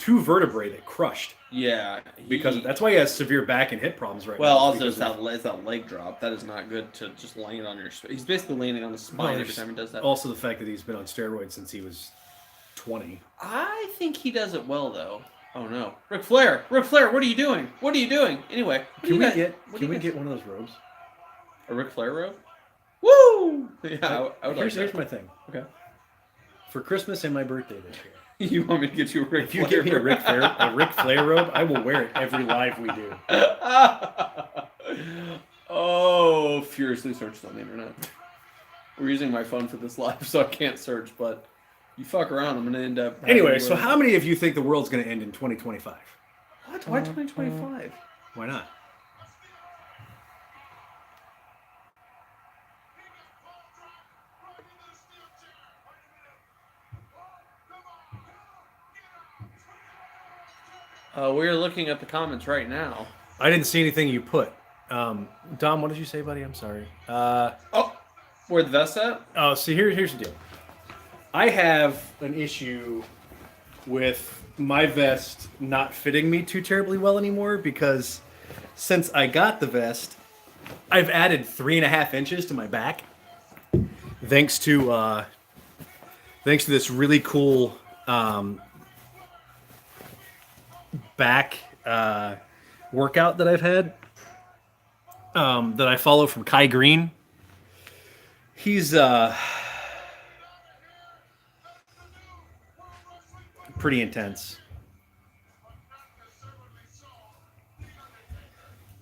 vertebrae that crushed. Yeah. Because that's why he has severe back and hip problems right Well, now. also it's that leg drop. That is not good to just land on your... He's basically landing on his spine every time he does that. Also the fact that he's been on steroids since he was 20. I think he does it well, though. Oh, no. Ric Flair! Ric Flair, what are you doing? What are you doing? Anyway. Can we get one of those robes? A Ric Flair robe? Woo! Yeah, I would like Here's that. my thing. Okay. For Christmas and my birthday this year, You want me to get you a Ric if you Flair give me a Ric Flair robe, I will wear it every live we do. Oh, furiously searched on the internet. We're using my phone for this live, so I can't search, but you fuck around, I'm going to end up... Anyway, so how many of you think the world's going to end in 2025? What? Why 2025? Why not? We're looking at the comments right now. I didn't see anything you put. Dom, what did you say, buddy? I'm sorry. Oh, where the vest at? Oh, see, here's the deal. I have an issue with my vest not fitting me too terribly well anymore because since I got the vest, I've added 3.5 inches to my back, thanks to this really cool back workout that I've had that I follow from Kai Green. He's pretty intense.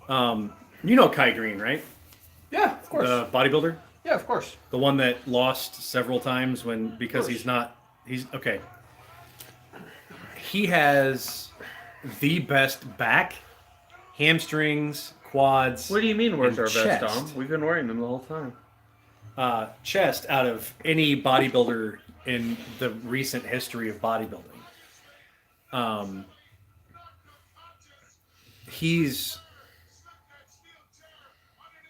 You know Kai Green, right? Yeah, of course. The bodybuilder? Yeah, of course. The one that lost several times because he's okay. He has the best back, hamstrings, quads. What do you mean, where's our vest, chest. Dom? We've been wearing them the whole time. Chest out of any bodybuilder in the recent history of bodybuilding. He's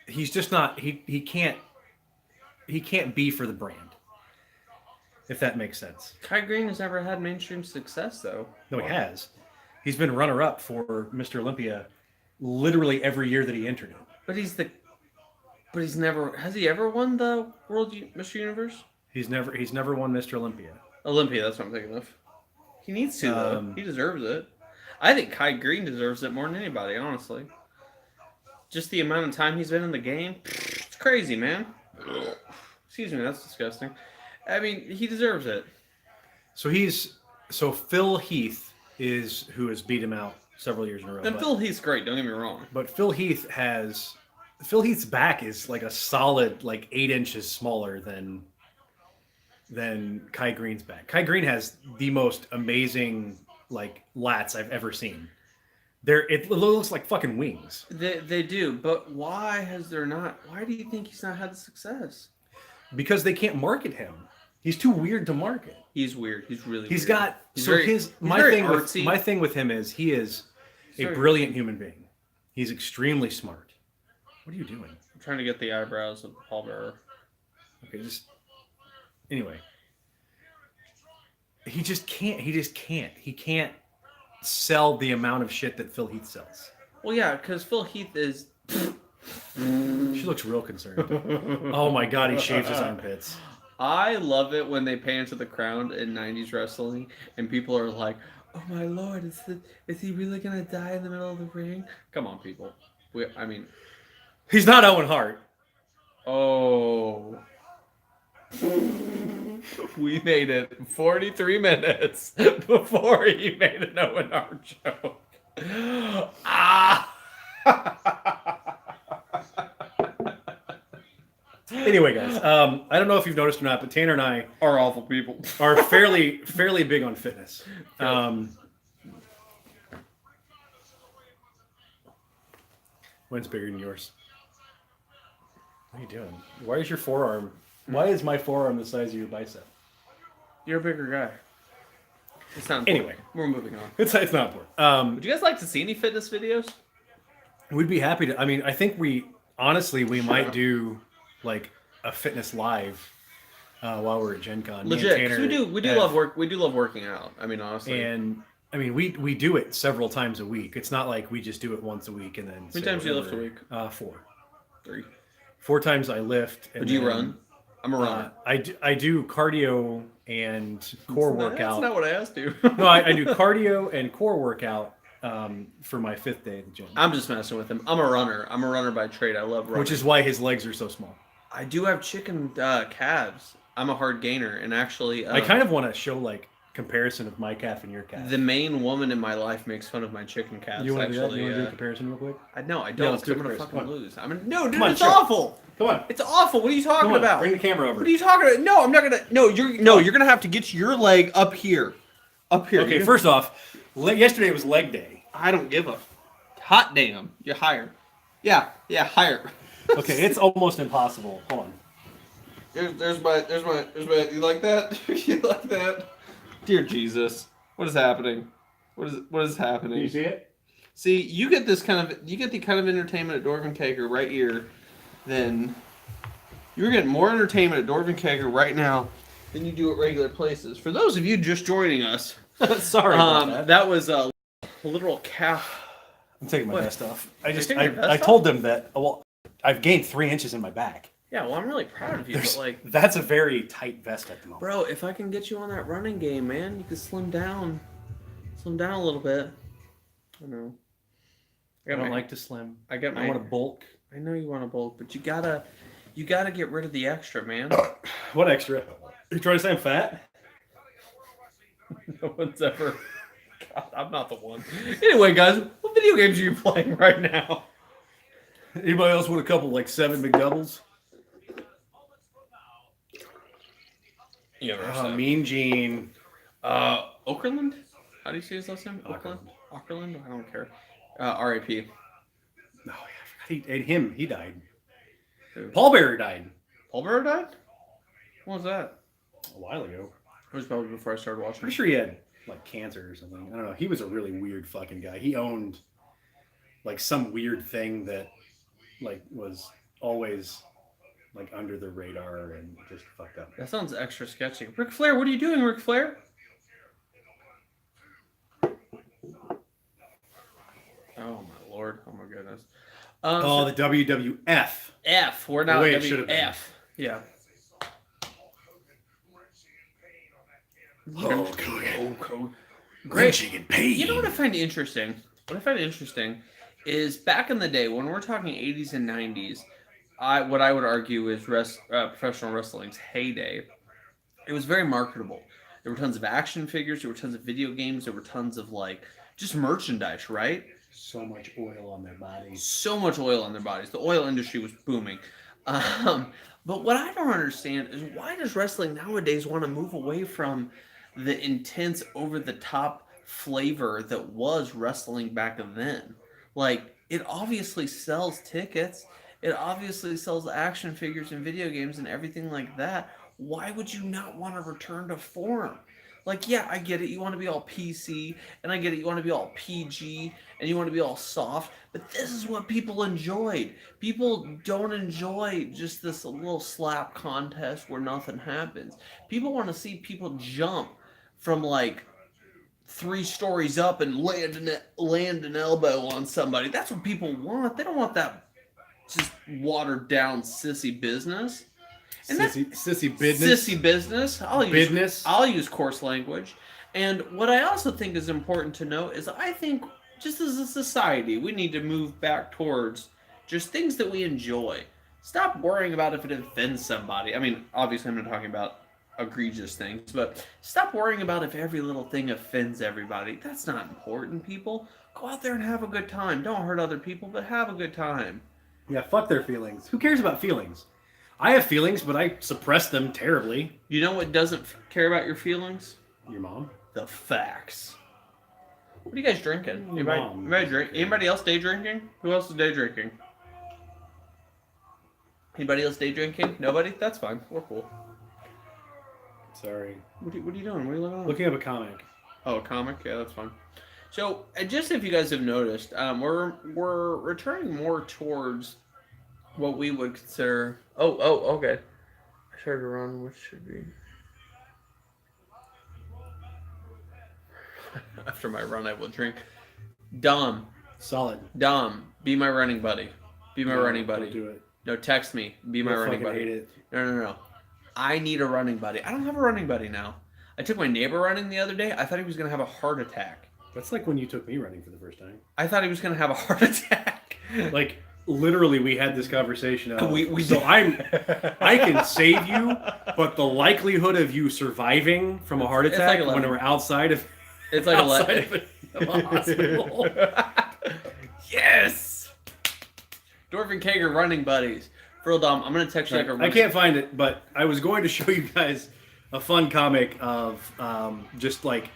just not he can't be for the brand, if that makes sense. Kai Green has never had mainstream success, though. No, he has. He's been runner-up for Mr. Olympia literally every year that he entered it. But he's never... Has he ever won the Mr. Universe? He's never won Mr. Olympia. Olympia, that's what I'm thinking of. He needs to, though. He deserves it. I think Kai Green deserves it more than anybody, honestly. Just the amount of time he's been in the game. It's crazy, man. Excuse me, that's disgusting. I mean, he deserves it. So Phil Heath is who has beat him out several years in a row. And Phil Heath's great, don't get me wrong. But Phil Heath's back is like a solid 8 inches smaller than Kai Green's back. Kai Green has the most amazing lats I've ever seen. It looks like fucking wings. They do, but why do you think he's not had the success? Because they can't market him. He's too weird to market. He's weird. He's really He's weird. got my thing with him is he is a brilliant human being. He's extremely smart. What are you doing? I'm trying to get the eyebrows of the pallbearer. Okay, anyway. He can't sell the amount of shit that Phil Heath sells. Well, yeah, because Phil Heath is... She looks real concerned. Oh my god, he shaves his armpits. I love it when they pan to the crowd in 90s wrestling and people are like, oh my lord, is he really going to die in the middle of the ring? Come on, people. He's not Owen Hart. Oh. We made it 43 minutes before he made an Owen Hart joke. Anyway, guys, I don't know if you've noticed or not, but Tanner and I are awful people. Are fairly big on fitness. Mine's bigger than yours. What are you doing? Why is your forearm? Why is my forearm the size of your bicep? You're a bigger guy. It's not important. Anyway, we're moving on. It's not important. Would you guys like to see any fitness videos? We'd be happy to. I mean, I think we might do a fitness live while we're at Gen Con. Legit, because we do love work. We do love working out. I mean, honestly. And I mean, we do it several times a week. It's not like we just do it once a week and then. How many times do you lift a week? 4. 3. 4 times I lift. And do you run? I'm a runner. I do cardio and core workout. That's not what I asked you. No, I do cardio and core workout for my 5th day at the gym. I'm just messing with him. I'm a runner. I'm a runner by trade. I love running. Which is why his legs are so small. I do have chicken calves. I'm a hard gainer, and actually... I kind of want to show comparison of my calf and your calf. The main woman in my life makes fun of my chicken calves. You want to do that? Actually, You want to do a comparison real quick? I don't. Yeah, let's do I'm a gonna comparison. fucking lose. No, dude, Come on, it's show. awful. Come on. It's awful. What are you talking Come on, about? bring the camera over. What are you talking about? No, I'm not gonna. No, you're gonna have to get your leg up here. Up here. Okay, first off, yesterday was leg day. I don't give a hot damn. You're hired. Yeah, higher. Okay, it's almost impossible. Hold on. There's my. You like that? You like that? Dear Jesus, what is happening? What is happening? Do you see it? See, you get the kind of entertainment at Dorf and Kaker right here, then you're getting more entertainment at Dorf and Kaker right now than you do at regular places. For those of you just joining us, sorry about that. That was a literal calf. I'm taking my vest off. I told them that. Well, I've gained 3 inches in my back. Yeah, well, I'm really proud of you, but like, that's a very tight vest at the moment. bro, if I can get you on that running game, man, you can slim down a little bit. I know. I don't like to slim. I want to bulk. I know you want to bulk, but you gotta get rid of the extra, man. What extra? You trying to say I'm fat? No one's ever. God, I'm not the one. Anyway, guys, what video games are you playing right now? Anybody else with a couple like 7 McDoubles? Yeah, Mean Gene. Okerlund? How do you say his last name? Okerlund? I don't care. R.I.P. Oh, yeah, I forgot he died. Who? Paul Bearer died. Paul Bearer died? When was that? A while ago. It was probably before I started watching. Pretty sure he had like cancer or something. I don't know. He was a really weird fucking guy. He owned like some weird thing that like was always like under the radar and just fucked up. That sounds extra sketchy. Ric Flair, what are you doing, Ric Flair? Oh my lord! Oh my goodness! The WWF. F. We're now WWF. Yeah. Oh, God. Great. And pain. You know what I find interesting? Is back in the day when we're talking 80s and 90s, what I would argue is professional wrestling's heyday. It was very marketable. There were tons of action figures. There were tons of video games. There were tons of like just merchandise, right? So much oil on their bodies. The oil industry was booming. But what I don't understand is why does wrestling nowadays want to move away from the intense, over-the-top flavor that was wrestling back then? Like, it obviously sells tickets. It obviously sells action figures and video games and everything like that. Why would you not want to return to form? Like, yeah, I get it. You want to be all PC, and I get it. You want to be all PG, and you want to be all soft. But this is what people enjoyed. People don't enjoy just this little slap contest where nothing happens. People want to see people jump from, like, 3 stories up and land an elbow on somebody. That's what people want. They don't want that just watered down sissy business. And sissy business. Sissy business. I'll use coarse language. And what I also think is important to note is I think just as a society, we need to move back towards just things that we enjoy. Stop worrying about if it offends somebody. I mean, obviously I'm not talking about egregious things, but stop worrying about if every little thing offends everybody. That's not important, people. Go out there and have a good time. Don't hurt other people, but have a good time. Yeah, fuck their feelings. Who cares about feelings? I have feelings, but I suppress them terribly. You know what doesn't care about your feelings? Your mom? The facts. What are you guys drinking? Anybody else day drinking? Who else is day drinking? Anybody else day drinking? Nobody? That's fine. We're cool. Sorry. What are you doing? What are you looking at? Looking up a comic. Oh, a comic? Yeah, that's fine. So, just if you guys have noticed, we're returning more towards what we would consider. Oh, okay. I started to run, which should be. After my run, I will drink. Dom. Solid. Dom, be my running buddy. Be my running buddy. Don't do it. No, text me. Be my running buddy. I hate it. No. I need a running buddy. I don't have a running buddy now. I took my neighbor running the other day. I thought he was going to have a heart attack. That's like when you took me running for the first time. I thought he was going to have a heart attack. Like literally we had this conversation of, We so did. I can save you, but the likelihood of you surviving from a heart It's attack like when 11. we're outside of It's like outside of a hospital. Yes. Dorf and Kager running buddies. For real, Dom, I'm gonna text you like a. I can't find it, but I was going to show you guys a fun comic of just like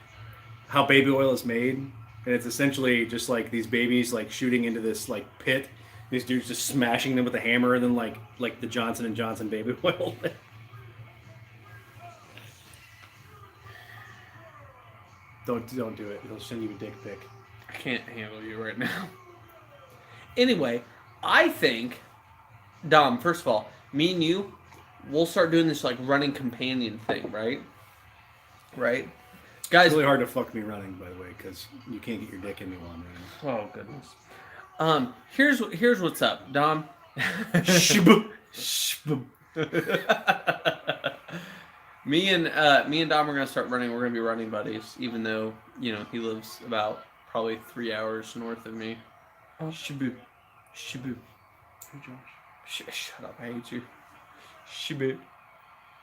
how baby oil is made, and it's essentially just like these babies like shooting into this like pit. These dudes just smashing them with a hammer, and then like the Johnson and Johnson baby oil. Don't do it. It'll send you a dick pic. I can't handle you right now. Anyway, I think, Dom, first of all, me and you, we'll start doing this like running companion thing, right? Right? Guys. It's really hard to fuck me running, by the way, because you can't get your dick in me while I'm running. Oh, goodness. Here's what's up, Dom. Shboop. Shboop. Me and Dom are gonna start running. We're gonna be running buddies, even though he lives about probably 3 hours north of me. Oh. Shboop. Shboop. Hey, Josh. Shut up! I hate you. Shboop.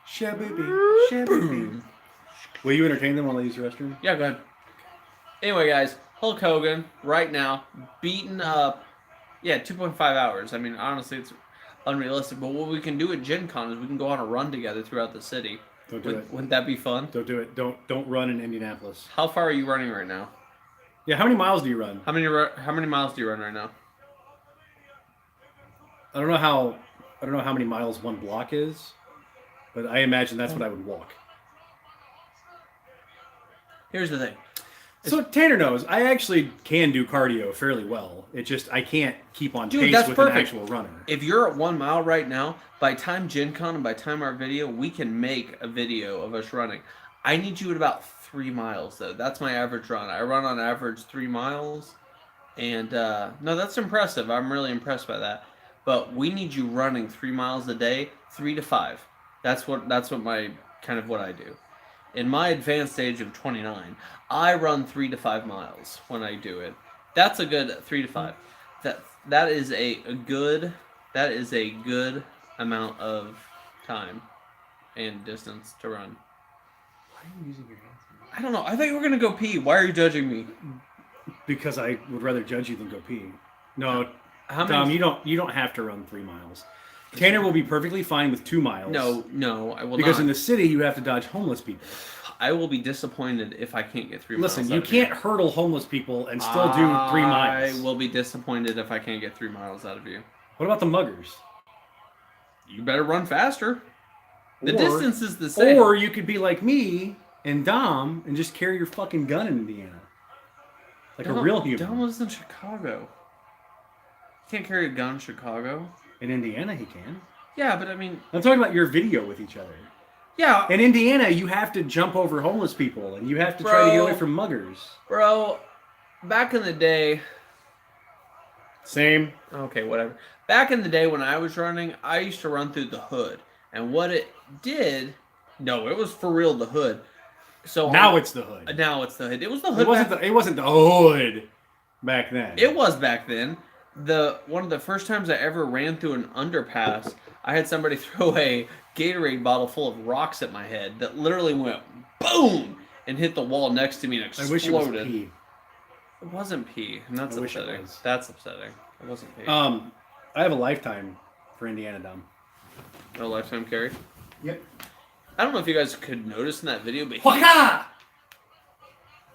Shaboopy. Shaboopy. Will you entertain them while they use the restroom? Yeah, go ahead. Anyway, guys, Hulk Hogan right now beaten up. Yeah, 2.5 hours. I mean, honestly, it's unrealistic. But what we can do at Gen Con is we can go on a run together throughout the city. Don't do it. Wouldn't that be fun? Don't do it. Don't run in Indianapolis. How far are you running right now? Yeah, how many miles do you run? How many miles do you run right now? I don't know how many miles one block is, but I imagine that's what I would walk. Here's the thing. So Tanner knows I actually can do cardio fairly well. It's just I can't keep on pace that's with perfect. an actual runner. If you're at 1 mile right now, by time Gen Con and by time our video, we can make a video of us running. I need you at about 3 miles though. That's my average run. I run on average 3 miles, and no, that's impressive. I'm really impressed by that. But we need you running 3 miles a day, 3 to 5. That's what my kind of what I do. In my advanced age of 29, I run 3 to 5 miles when I do it. That's a good 3 to 5. That is a good amount of time and distance to run. Why are you using your hands? I don't know. I thought you were gonna go pee. Why are you judging me? Because I would rather judge you than go pee. No, How Tom, many? you don't have to run 3 miles. Tanner will be perfectly fine with 2 miles. No, I will because not. in the city you have to dodge homeless people. I will be disappointed if I can't get 3 miles. Listen, you can't hurdle homeless people and still do 3 miles. I will be disappointed if I can't get 3 miles out of you. What about the muggers? You better run faster. The distance is the same. Or you could be like me and Dom and just carry your fucking gun in Indiana. Like a real human. Dom lives in Chicago. You can't carry a gun in Chicago. In Indiana, he can. Yeah, but I mean... I'm talking about your video with each other. Yeah. In Indiana, you have to jump over homeless people, and you have to try to get away from muggers. Bro, back in the day... Same. Okay, whatever. Back in the day when I was running, I used to run through the hood. And what it did... No, it was for real the hood. So now it's the hood. Now it's the hood. It was the hood. It wasn't the hood back then. It was back then. One of the first times I ever ran through an underpass, I had somebody throw a Gatorade bottle full of rocks at my head that literally went boom and hit the wall next to me and exploded. I wish it was pee. It wasn't pee, and that's upsetting. That's upsetting. It wasn't pee. I have a lifetime for Indiana, Dom. No lifetime carry? Yep. I don't know if you guys could notice in that video, but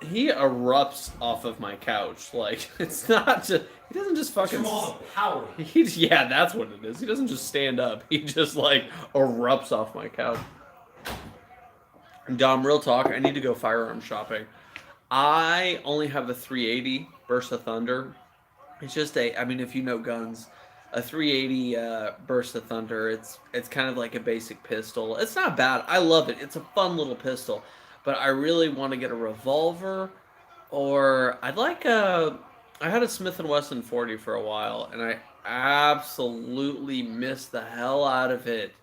he erupts off of my couch. Like, it's not just... He doesn't just fucking... power. Yeah, that's what it is. He doesn't just stand up. He just, like, erupts off my couch. Dom, real talk, I need to go firearm shopping. I only have a 380 Burst of Thunder. It's just I mean, if you know guns, a 380 Burst of Thunder, it's kind of like a basic pistol. It's not bad. I love it. It's a fun little pistol. But I really want to get a revolver, or I'd like I had a Smith & Wesson 40 for a while, and I absolutely missed the hell out of it.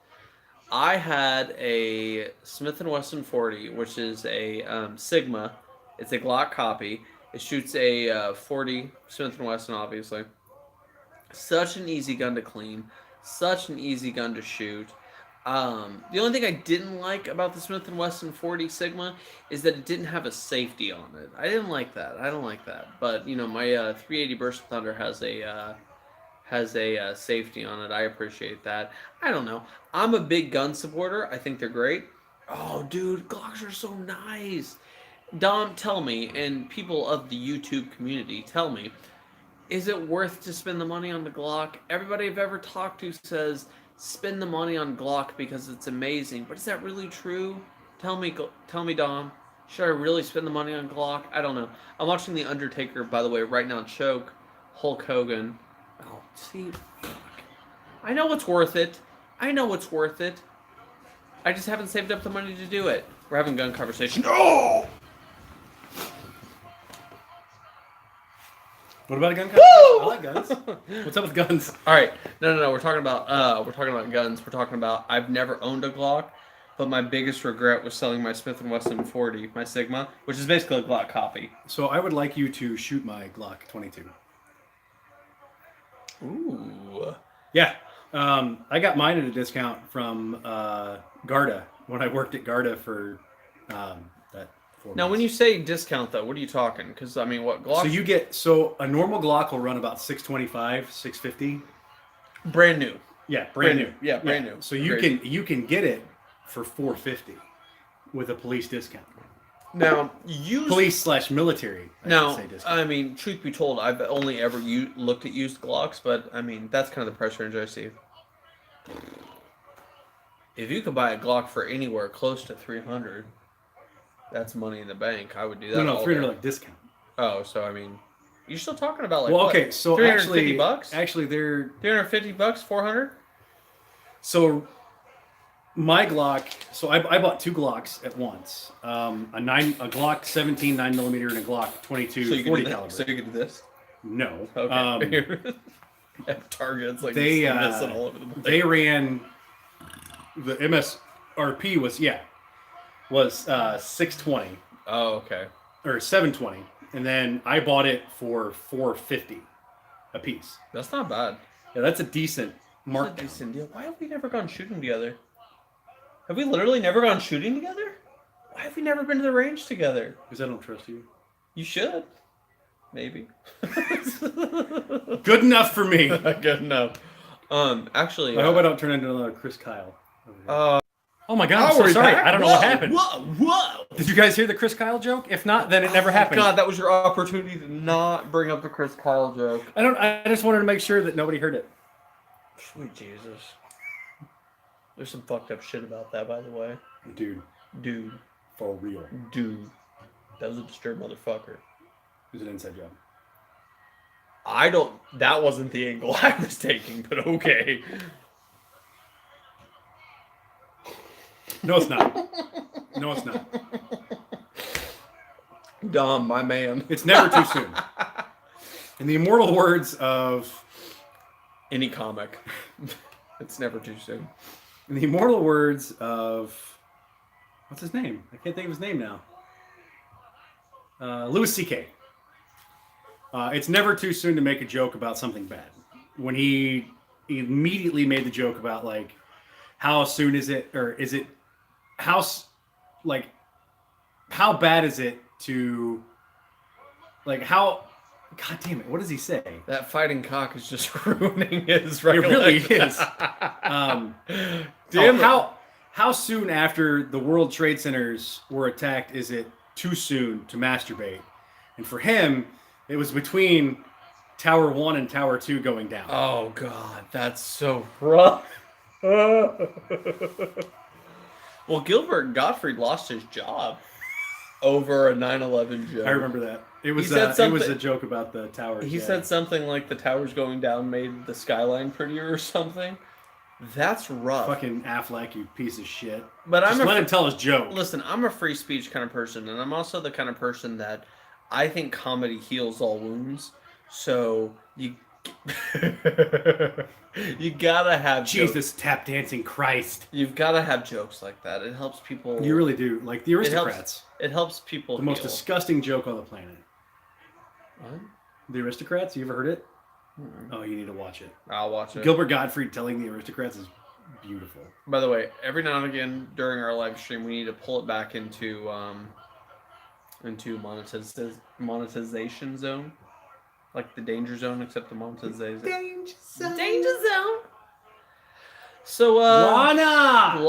I had a Smith & Wesson 40, which is a Sigma. It's a Glock copy. It shoots a 40 Smith & Wesson, obviously. Such an easy gun to clean. Such an easy gun to shoot. The only thing I didn't like about the Smith & Wesson 40 Sigma is that it didn't have a safety on it. I didn't like that. I don't like that. But, you know, my 380 Burst of Thunder has a safety on it. I appreciate that. I don't know. I'm a big gun supporter. I think they're great. Oh, dude, Glocks are so nice. Dom, tell me, and people of the YouTube community, tell me, is it worth to spend the money on the Glock? Everybody I've ever talked to says spend the money on Glock because it's amazing. But is that really true? Tell me, Dom. Should I really spend the money on Glock? I don't know. I'm watching The Undertaker, by the way, right now. Choke Hulk Hogan. Oh, see, fuck. I know it's worth it. I know it's worth it. I just haven't saved up the money to do it. We're having gun conversation. Oh! What about a gun conversation? I like guns. What's up with guns? All right, no. We're talking about guns. We're talking about I've never owned a Glock, but my biggest regret was selling my Smith & Wesson 40, my Sigma, which is basically a Glock copy. So I would like you to shoot my Glock 22. Ooh. Yeah. I got mine at a discount from Garda when I worked at Garda for that 4 Now, months. when you say discount, though, what are you talking? Because, I mean, what Glock? So a normal Glock will run about $625, $650. Brand new. Yeah, brand new. Yeah, brand new. So you can get it for $450 with a police discount. Now, Police/military. I mean, truth be told, I've only ever looked at used Glocks, but I mean, that's kind of the price range I see. If you could buy a Glock for anywhere close to 300, that's money in the bank. I would do that. No, 300 like discount. Oh, so I mean, you're still talking about like well, what? okay, so $350? Actually, they're $350, 400. So my Glock. So I bought two Glocks at once. A Glock 17 9mm and a Glock 22 40 caliber. So you can do this? No. Okay. Targets like they all over the place. They ran the MSRP was 620. Oh, okay. Or 720, and then I bought it for 450 a piece. That's not bad. Yeah, that's a decent mark. That's a decent deal. Why have we never gone shooting together? Have we literally never gone shooting together? Why have we never been to the range together? Because I don't trust you. You should. Maybe. Good enough for me. Good enough. Actually, I hope I don't turn into another Chris Kyle. Oh my God! I'm we're so sorry. back? I don't know what happened. Whoa! Did you guys hear the Chris Kyle joke? If not, then it never happened. God, that was your opportunity to not bring up the Chris Kyle joke. I just wanted to make sure that nobody heard it. Sweet Jesus. There's some fucked up shit about that, by the way. Dude, for real. Dude, that was a disturbed motherfucker. It was an inside job. That wasn't the angle I was taking, but okay. No, it's not. No, it's not. Dom, my man. It's never too soon. In the immortal words of any comic, it's never too soon. In the immortal words of what's his name? I can't think of his name now. Louis C.K. It's never too soon to make a joke about something bad. When he immediately made the joke about like how soon is it, or is it how bad is it to like how. God damn it! What does he say? That fighting cock is just ruining his recollection. It really is. Damn how soon after the World Trade Centers were attacked is it too soon to masturbate? And for him, it was between Tower 1 and Tower 2 going down. Oh God, that's so rough. Well, Gilbert Gottfried lost his job over a 9/11 joke. I remember that. It was a joke about the towers. He said something like the towers going down made the skyline prettier or something. That's rough. Fucking Affleck, you piece of shit. But just let him tell his joke. Listen, I'm a free speech kind of person, and I'm also the kind of person that I think comedy heals all wounds. So you gotta have Jesus, jokes. tap dancing Christ. You've gotta have jokes like that. It helps people. You really do. Like the Aristocrats. It helps people. The most disgusting joke on the planet. What? The Aristocrats. You ever heard it? Oh, you need to watch it. I'll watch it. Gilbert Gottfried telling the aristocrats is beautiful. By the way, every now and again during our live stream, we need to pull it back into monetization zone, like the danger zone, except the monetization. Danger zone. So, Lana.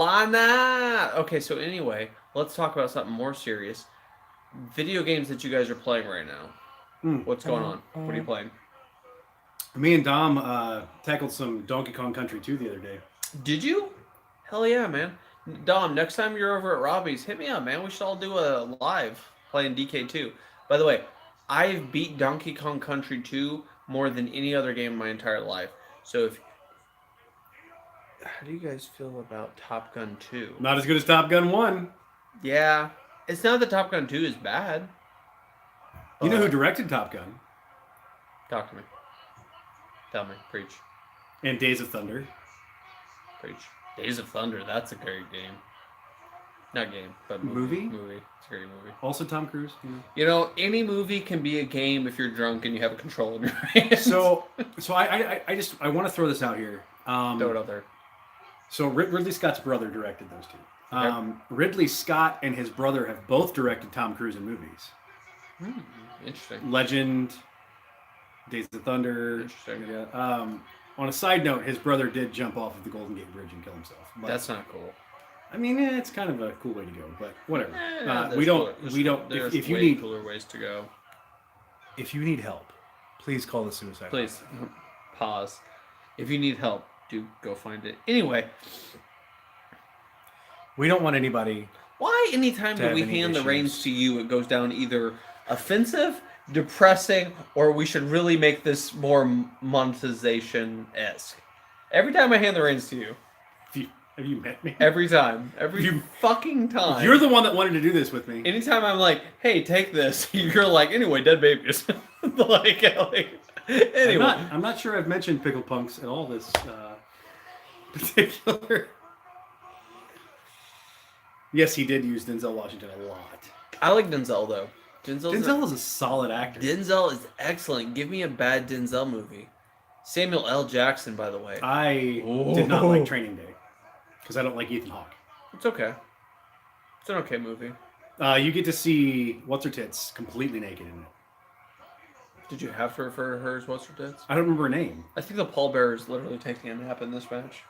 Okay, so anyway, let's talk about something more serious. Video games that you guys are playing right now. What's going on? What are you playing? Me and Dom tackled some Donkey Kong Country 2 the other day. Did you? Hell yeah, man. Dom, next time you're over at Robbie's, hit me up, man. We should all do a live playing DK2. By the way, I've beat Donkey Kong Country 2 more than any other game in my entire life. So how do you guys feel about Top Gun 2? Not as good as Top Gun 1. Yeah. It's not that Top Gun 2 is bad. You know who directed Top Gun? Talk to me. Tell me. Preach. And Days of Thunder. Preach. Days of Thunder, that's a great game. Not game, but movie. It's a great movie. Also Tom Cruise. You know, any movie can be a game if you're drunk and you have a control in your hands. So I want to throw this out here. Throw it out there. So Ridley Scott's brother directed those two. Okay. Ridley Scott and his brother have both directed Tom Cruise in movies. Interesting. Legend, Days of Thunder. Interesting. Yeah. On a side note, his brother did jump off of the Golden Gate Bridge and kill himself. But, That's not cool. I mean, it's kind of a cool way to go, but whatever. If you need cooler ways to go. If you need help, please call the suicide. Please pause. If you need help, do go find it. Anyway, we don't want anybody. Why anytime that we hand the reins to you, it goes down either offensive, depressing, or we should really make this more monetization-esque. Every time I hand the reins to you. Have you met me? Every time. Every fucking time. You're the one that wanted to do this with me. Anytime I'm like, hey, take this, you're like, anyway, dead babies. anyway. I'm not sure I've mentioned Pickle Punks at all this particular. Yes, he did use Denzel Washington a lot. I like Denzel, though. Denzel is a solid actor. Denzel is excellent. Give me a bad Denzel movie. Samuel L. Jackson, by the way. I did not like Training Day because I don't like Ethan Hawke. It's okay. It's an okay movie. You get to see What's-Her-Tits completely naked in it. Did you have to refer to her as What's-Her-Tits? I don't remember her name. I think the pallbearer is literally taking a nap in this match.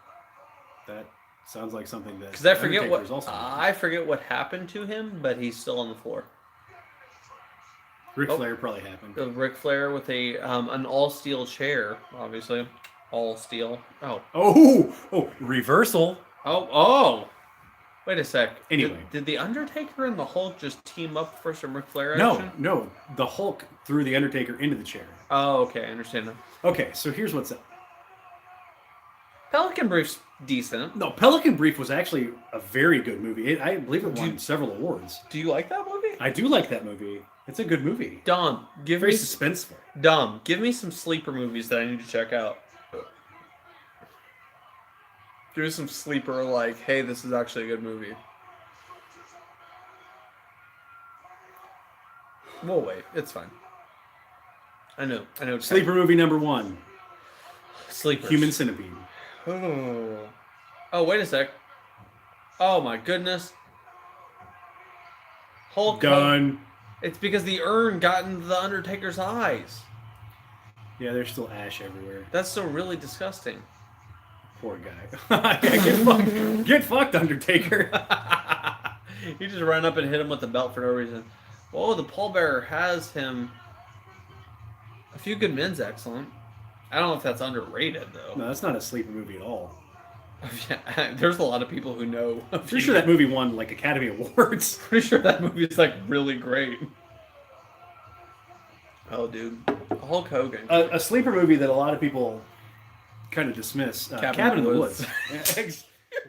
That sounds like something that... Because I forget what happened to him, but he's still on the floor. Ric Flair probably happened. Ric Flair with an all-steel chair, obviously. All steel. Oh, reversal. Oh. Wait a sec. Anyway. Did the Undertaker and the Hulk just team up for some Ric Flair action? No. The Hulk threw the Undertaker into the chair. Oh, okay. I understand that. Okay, so here's what's up. Pelican Brief's decent. No, Pelican Brief was actually a very good movie. I believe it won several awards. Do you like that movie? I do like that movie. It's a good movie. Dom, very suspenseful. Dom, give me some sleeper movies that I need to check out. Give me some sleeper, like, hey, this is actually a good movie. We'll wait. It's fine. I know. Sleeper movie number 1. Sleepers. Human Centipede. Oh, wait a sec. Oh my goodness. Hulk done. It's because the urn got into the Undertaker's eyes. Yeah, there's still ash everywhere. That's so really disgusting. Poor guy. Get fucked, Undertaker. He just ran up and hit him with the belt for no reason. Whoa, the pallbearer has him. A Few Good Men's excellent. I don't know if that's underrated, though. No, that's not a sleeper movie at all. Yeah, there's a lot of people who know. I'm pretty sure that movie won, like, Academy Awards. Pretty sure that movie is, like, really great. Oh, dude. Hulk Hogan. A sleeper movie that a lot of people kind of dismiss. Cabin in the Woods.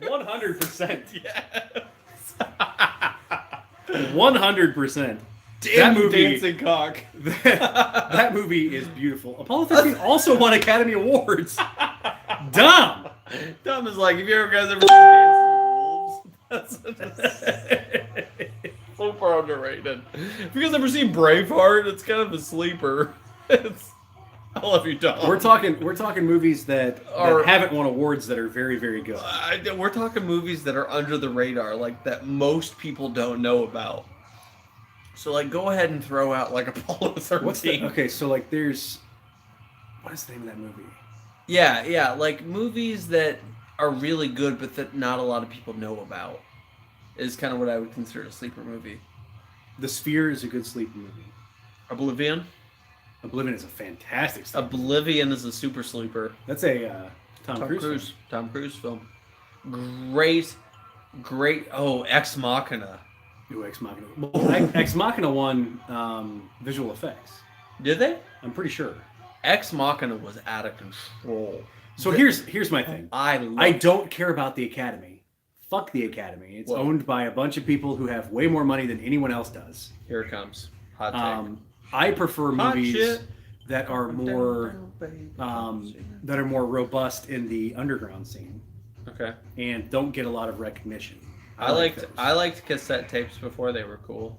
100%. Yes. 100%. Damn that movie, dancing cock. That movie is beautiful. Apollo 13 also won Academy Awards. Dumb. Dumb is like, have you guys ever seen Dancing with Wolves? That's super underrated. Have you guys ever seen Braveheart? It's kind of a sleeper. I love you, Dom. We're talking movies that haven't won awards that are very, very good. We're talking movies that are under the radar, like that most people don't know about. So like, go ahead and throw out like Apollo 13. Okay, so like, there's what is the name of that movie? Yeah, like movies that are really good, but that not a lot of people know about, is kind of what I would consider a sleeper movie. The Sphere is a good sleeper movie. Oblivion. Oblivion is a fantastic sleeper. Oblivion is a super sleeper. That's a Tom Cruise. Tom Cruise film. Great. Oh, Ex Machina. Ooh, Ex Machina. Well, Ex Machina won visual effects. Did they? I'm pretty sure. Ex Machina was out of control. So here's my thing. I don't care about the Academy. Fuck the Academy. It's owned by a bunch of people who have way more money than anyone else does. Here it comes. Hot take. I prefer movies that are more robust in the underground scene. Okay. And don't get a lot of recognition. I liked cassette tapes before they were cool.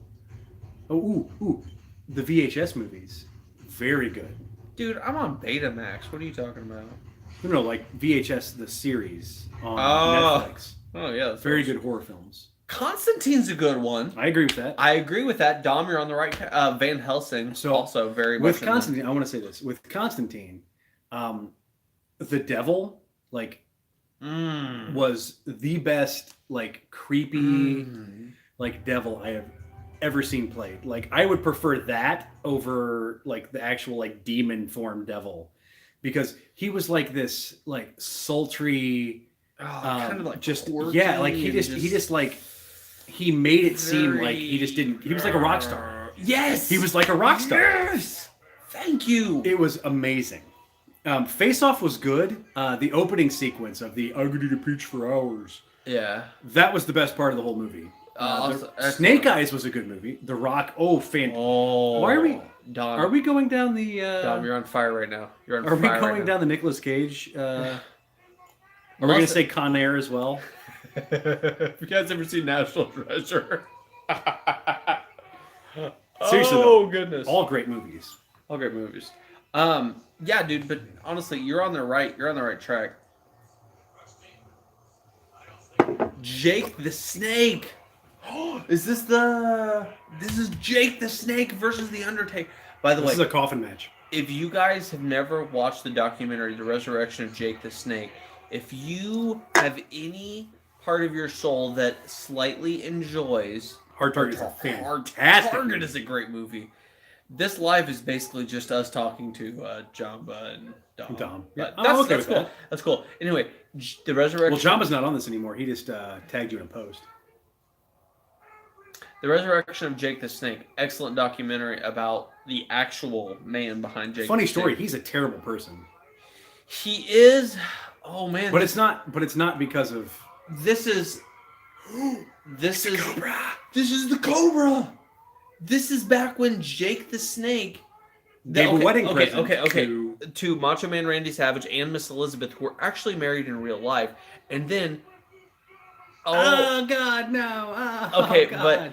Oh, ooh, the VHS movies, very good. Dude, I'm on Betamax. What are you talking about? No, like VHS the series on Netflix. Oh yeah, very good horror films. Constantine's a good one. I agree with that. Dom, you're on the right. Van Helsing, also very much. With Constantine, I want to say this. With Constantine, the devil, like, was the best, like, creepy, like, devil I have ever seen played. Like, I would prefer that over, like, the actual, like, demon form devil, because he was like this, like, sultry, kind of like just quirky, like he made it seem like he just didn't. He was like a rock star. Yes, he was like a rock star. Yes, thank you. It was amazing. Face Off was good. The opening sequence of the "I'm gonna eat a peach for hours." Yeah, that was the best part of the whole movie. Snake Eyes was a good movie. The Rock. Oh, fantastic. Oh, why are we? Dom, are we going down the? Dom, you're on fire right now. You're on are fire. Are we going down the Nicolas Cage? Are we going to say Con Air as well? Have you guys ever seen National Treasure? Seriously, oh goodness! All great movies. All great movies. Yeah, dude. But honestly, you're on the right track. Jake the Snake. This is Jake the Snake versus the Undertaker. By the way, this is a coffin match. If you guys have never watched the documentary The Resurrection of Jake the Snake, if you have any part of your soul that slightly enjoys Hard Target is a fantastic. Hard Target is a great movie. This live is basically just us talking to Jamba and Dom. Yeah. That's cool. That's cool. Anyway, The Resurrection. Well, Jamba's not on this anymore. He just tagged you in a post. The Resurrection of Jake the Snake. Excellent documentary about the actual man behind Jake. Funny story. He's a terrible person. He is. Oh man. But it's not because of. This is Cobra. This is the Cobra. This is back when Jake the Snake gave a wedding present to Macho Man Randy Savage and Miss Elizabeth, who were actually married in real life, and then oh God, no. God. But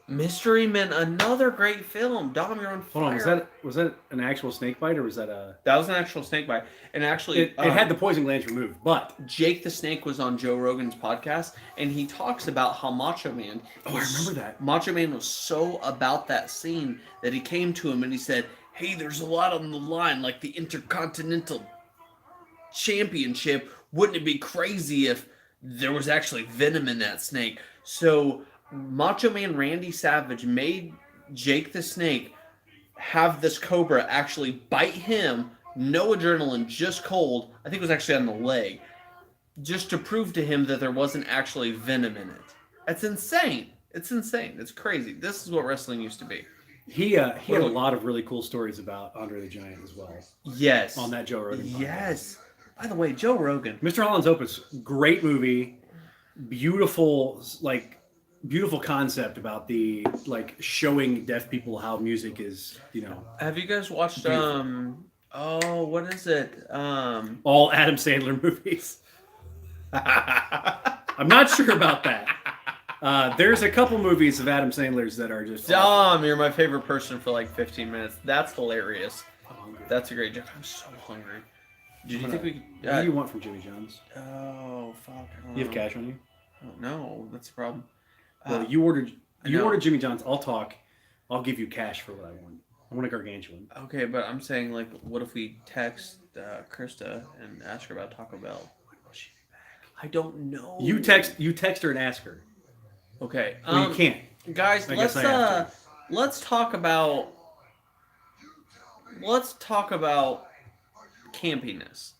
Mystery Men, another great film. Dom, you're on fire. Hold on, was that an actual snake bite, or was that a? That was an actual snake bite, and actually, it had the poison glands removed. But Jake the Snake was on Joe Rogan's podcast, and he talks about how Macho Man. Oh, I remember that. Macho Man was so about that scene that he came to him and he said, "Hey, there's a lot on the line, like the Intercontinental Championship. Wouldn't it be crazy if there was actually venom in that snake?" So Macho Man Randy Savage made Jake the Snake have this cobra actually bite him, no adrenaline, just cold. I think it was actually on the leg, just to prove to him that there wasn't actually venom in it. That's insane. It's insane. It's crazy. This is what wrestling used to be. He had a lot of really cool stories about Andre the Giant as well. Yes. On that Joe Rogan podcast. Yes. By the way, Joe Rogan. Mr. Holland's Opus, great movie. Beautiful concept about the showing deaf people how music is, Have you guys watched beautiful. What is it? All Adam Sandler movies. I'm not sure about that. There's a couple movies of Adam Sandler's that are just Dom, you're my favorite person for like 15 minutes. That's hilarious. I'm hungry. That's a great joke. I'm so hungry. Do you think we could... What do you want from Jimmy John's? Oh, fuck. I don't You have know. cash on you? No, that's the problem. Well, you ordered Jimmy John's. I'll talk. I'll give you cash for what I want. I want a gargantuan. Okay, but I'm saying, like, what if we text Krista and ask her about Taco Bell? When will she be back? I don't know. You text her and ask her. Okay. Well, you can't. Guys, let's talk about campiness.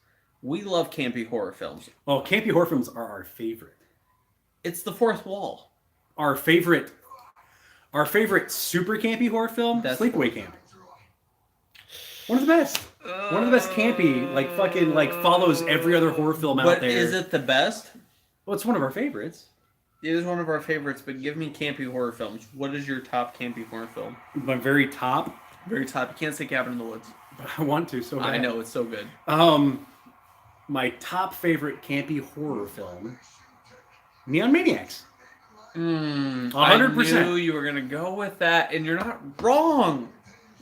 We love campy horror films. Oh, campy horror films are our favorite. It's the fourth wall. Our favorite super campy horror film, Sleepaway Camp. One of the best. One of the best campy, like fucking like follows every other horror film out there. But is it the best? Well, it's one of our favorites. It is one of our favorites, but give me campy horror films. What is your top campy horror film? My very top. Very top. You can't say Cabin in the Woods. I want to so bad. I know, it's so good. My top favorite campy horror film, Neon Maniacs. 100%. I knew you were gonna go with that, and you're not wrong.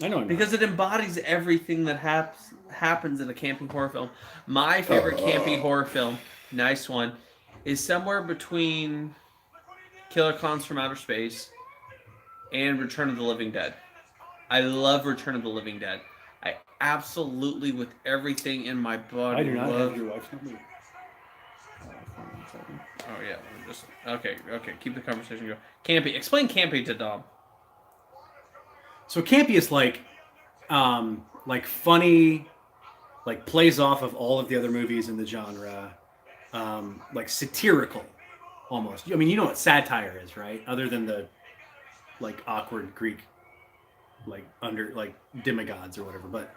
I know. Because it embodies everything that happens in a campy horror film. My favorite campy horror film, nice one, is somewhere between Killer Clowns from Outer Space and Return of the Living Dead. I love Return of the Living Dead. I absolutely, with everything in my body, I do not have your wife's number. Oh yeah, just okay. Keep the conversation going. Campy. Explain campy to Dom. So campy is like funny, like plays off of all of the other movies in the genre, like satirical, almost. I mean, you know what satire is, right? Other than the like awkward Greek, like demigods or whatever, but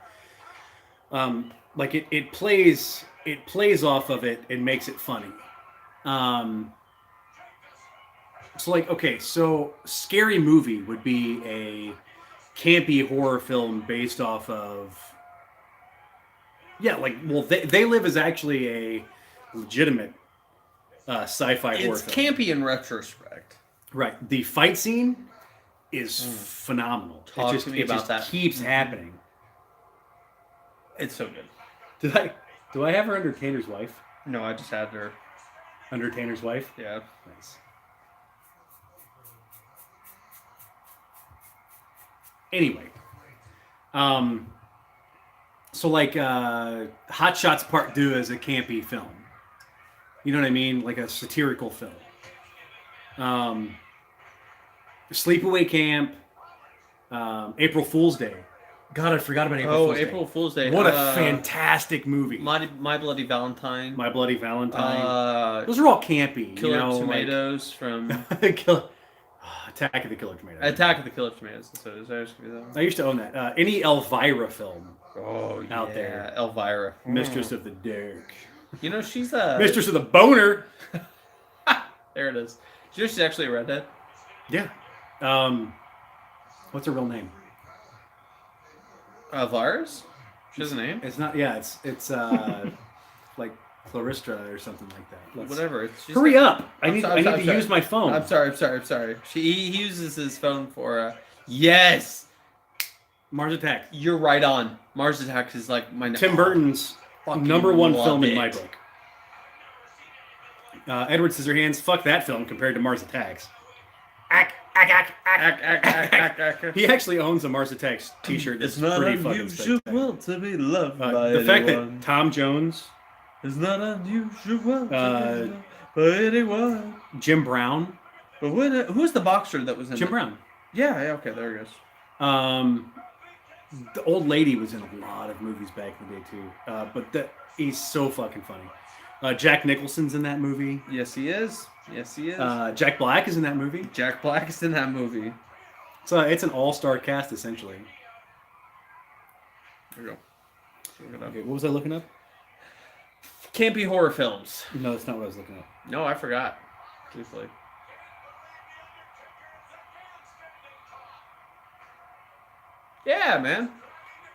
like it plays off of it and makes it funny. So like, okay, so Scary Movie would be a campy horror film based off of, yeah, like, well, They Live is actually a legitimate sci-fi horror film. It's campy in retrospect. Right. The fight scene is phenomenal. Talk to me about that. Keeps happening. It's so good. Do I have her under Tanner's wife? No, I just had her. Under Tanner's wife? Yeah. Nice. Anyway, so like Hot Shots Part 2 is a campy film. You know what I mean? Like a satirical film. Sleepaway Camp, April Fool's Day. God, I forgot about April Fool's Day. What a fantastic movie. My Bloody Valentine. My Bloody Valentine. Those are all campy. Killer Tomatoes from... Attack of the Killer Tomatoes. Attack of the Killer Tomatoes. I used to own that. Any Elvira film out there. Elvira. Mistress of the Dark. You know, she's a... Mistress of the Boner. There it is. You know she's actually a redhead? Yeah. What's her real name? Elvira's? She has a name? It's not... Yeah, it's like... Clarista or something like that. Whatever. Hurry up! I need to use my phone. I'm sorry. He uses his phone for yes. Mars Attack. You're right on. Mars Attack is like my Tim Burton's number one film in my book. Edward Scissorhands. Fuck that film compared to Mars Attacks. He actually owns a Mars Attacks T-shirt. That's pretty fucking spectacular. To be loved by the fact that Tom Jones. It's not unusual by anyone. Jim Brown. But who's the boxer that was in Jim Brown. Yeah, okay, there he goes. The old lady was in a lot of movies back in the day too. But he's so fucking funny. Jack Nicholson's in that movie. Yes, he is. Jack Black is in that movie. Jack Black is in that movie. So it's an all-star cast essentially. There you go. Okay, what was I looking up? Campy horror films. No, that's not what I was looking at. No, I forgot. Truthfully. Yeah, man.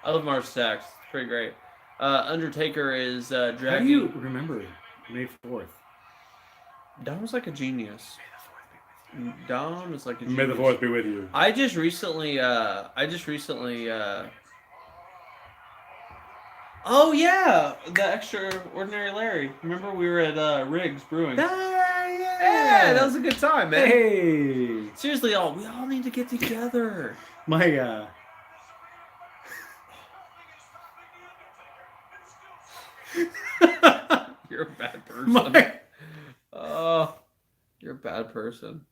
I love Mars Attacks. It's pretty great. Undertaker is dragging... How do you remember May 4th? Dom was like a genius. Dom is like a genius. May the 4th be with you. I just recently Oh yeah, the Extraordinary Larry. Remember we were at Riggs Brewing. Yeah, that was a good time, man. Hey, Seriously, we all need to get together. my You're a bad person. Oh, you're a bad person.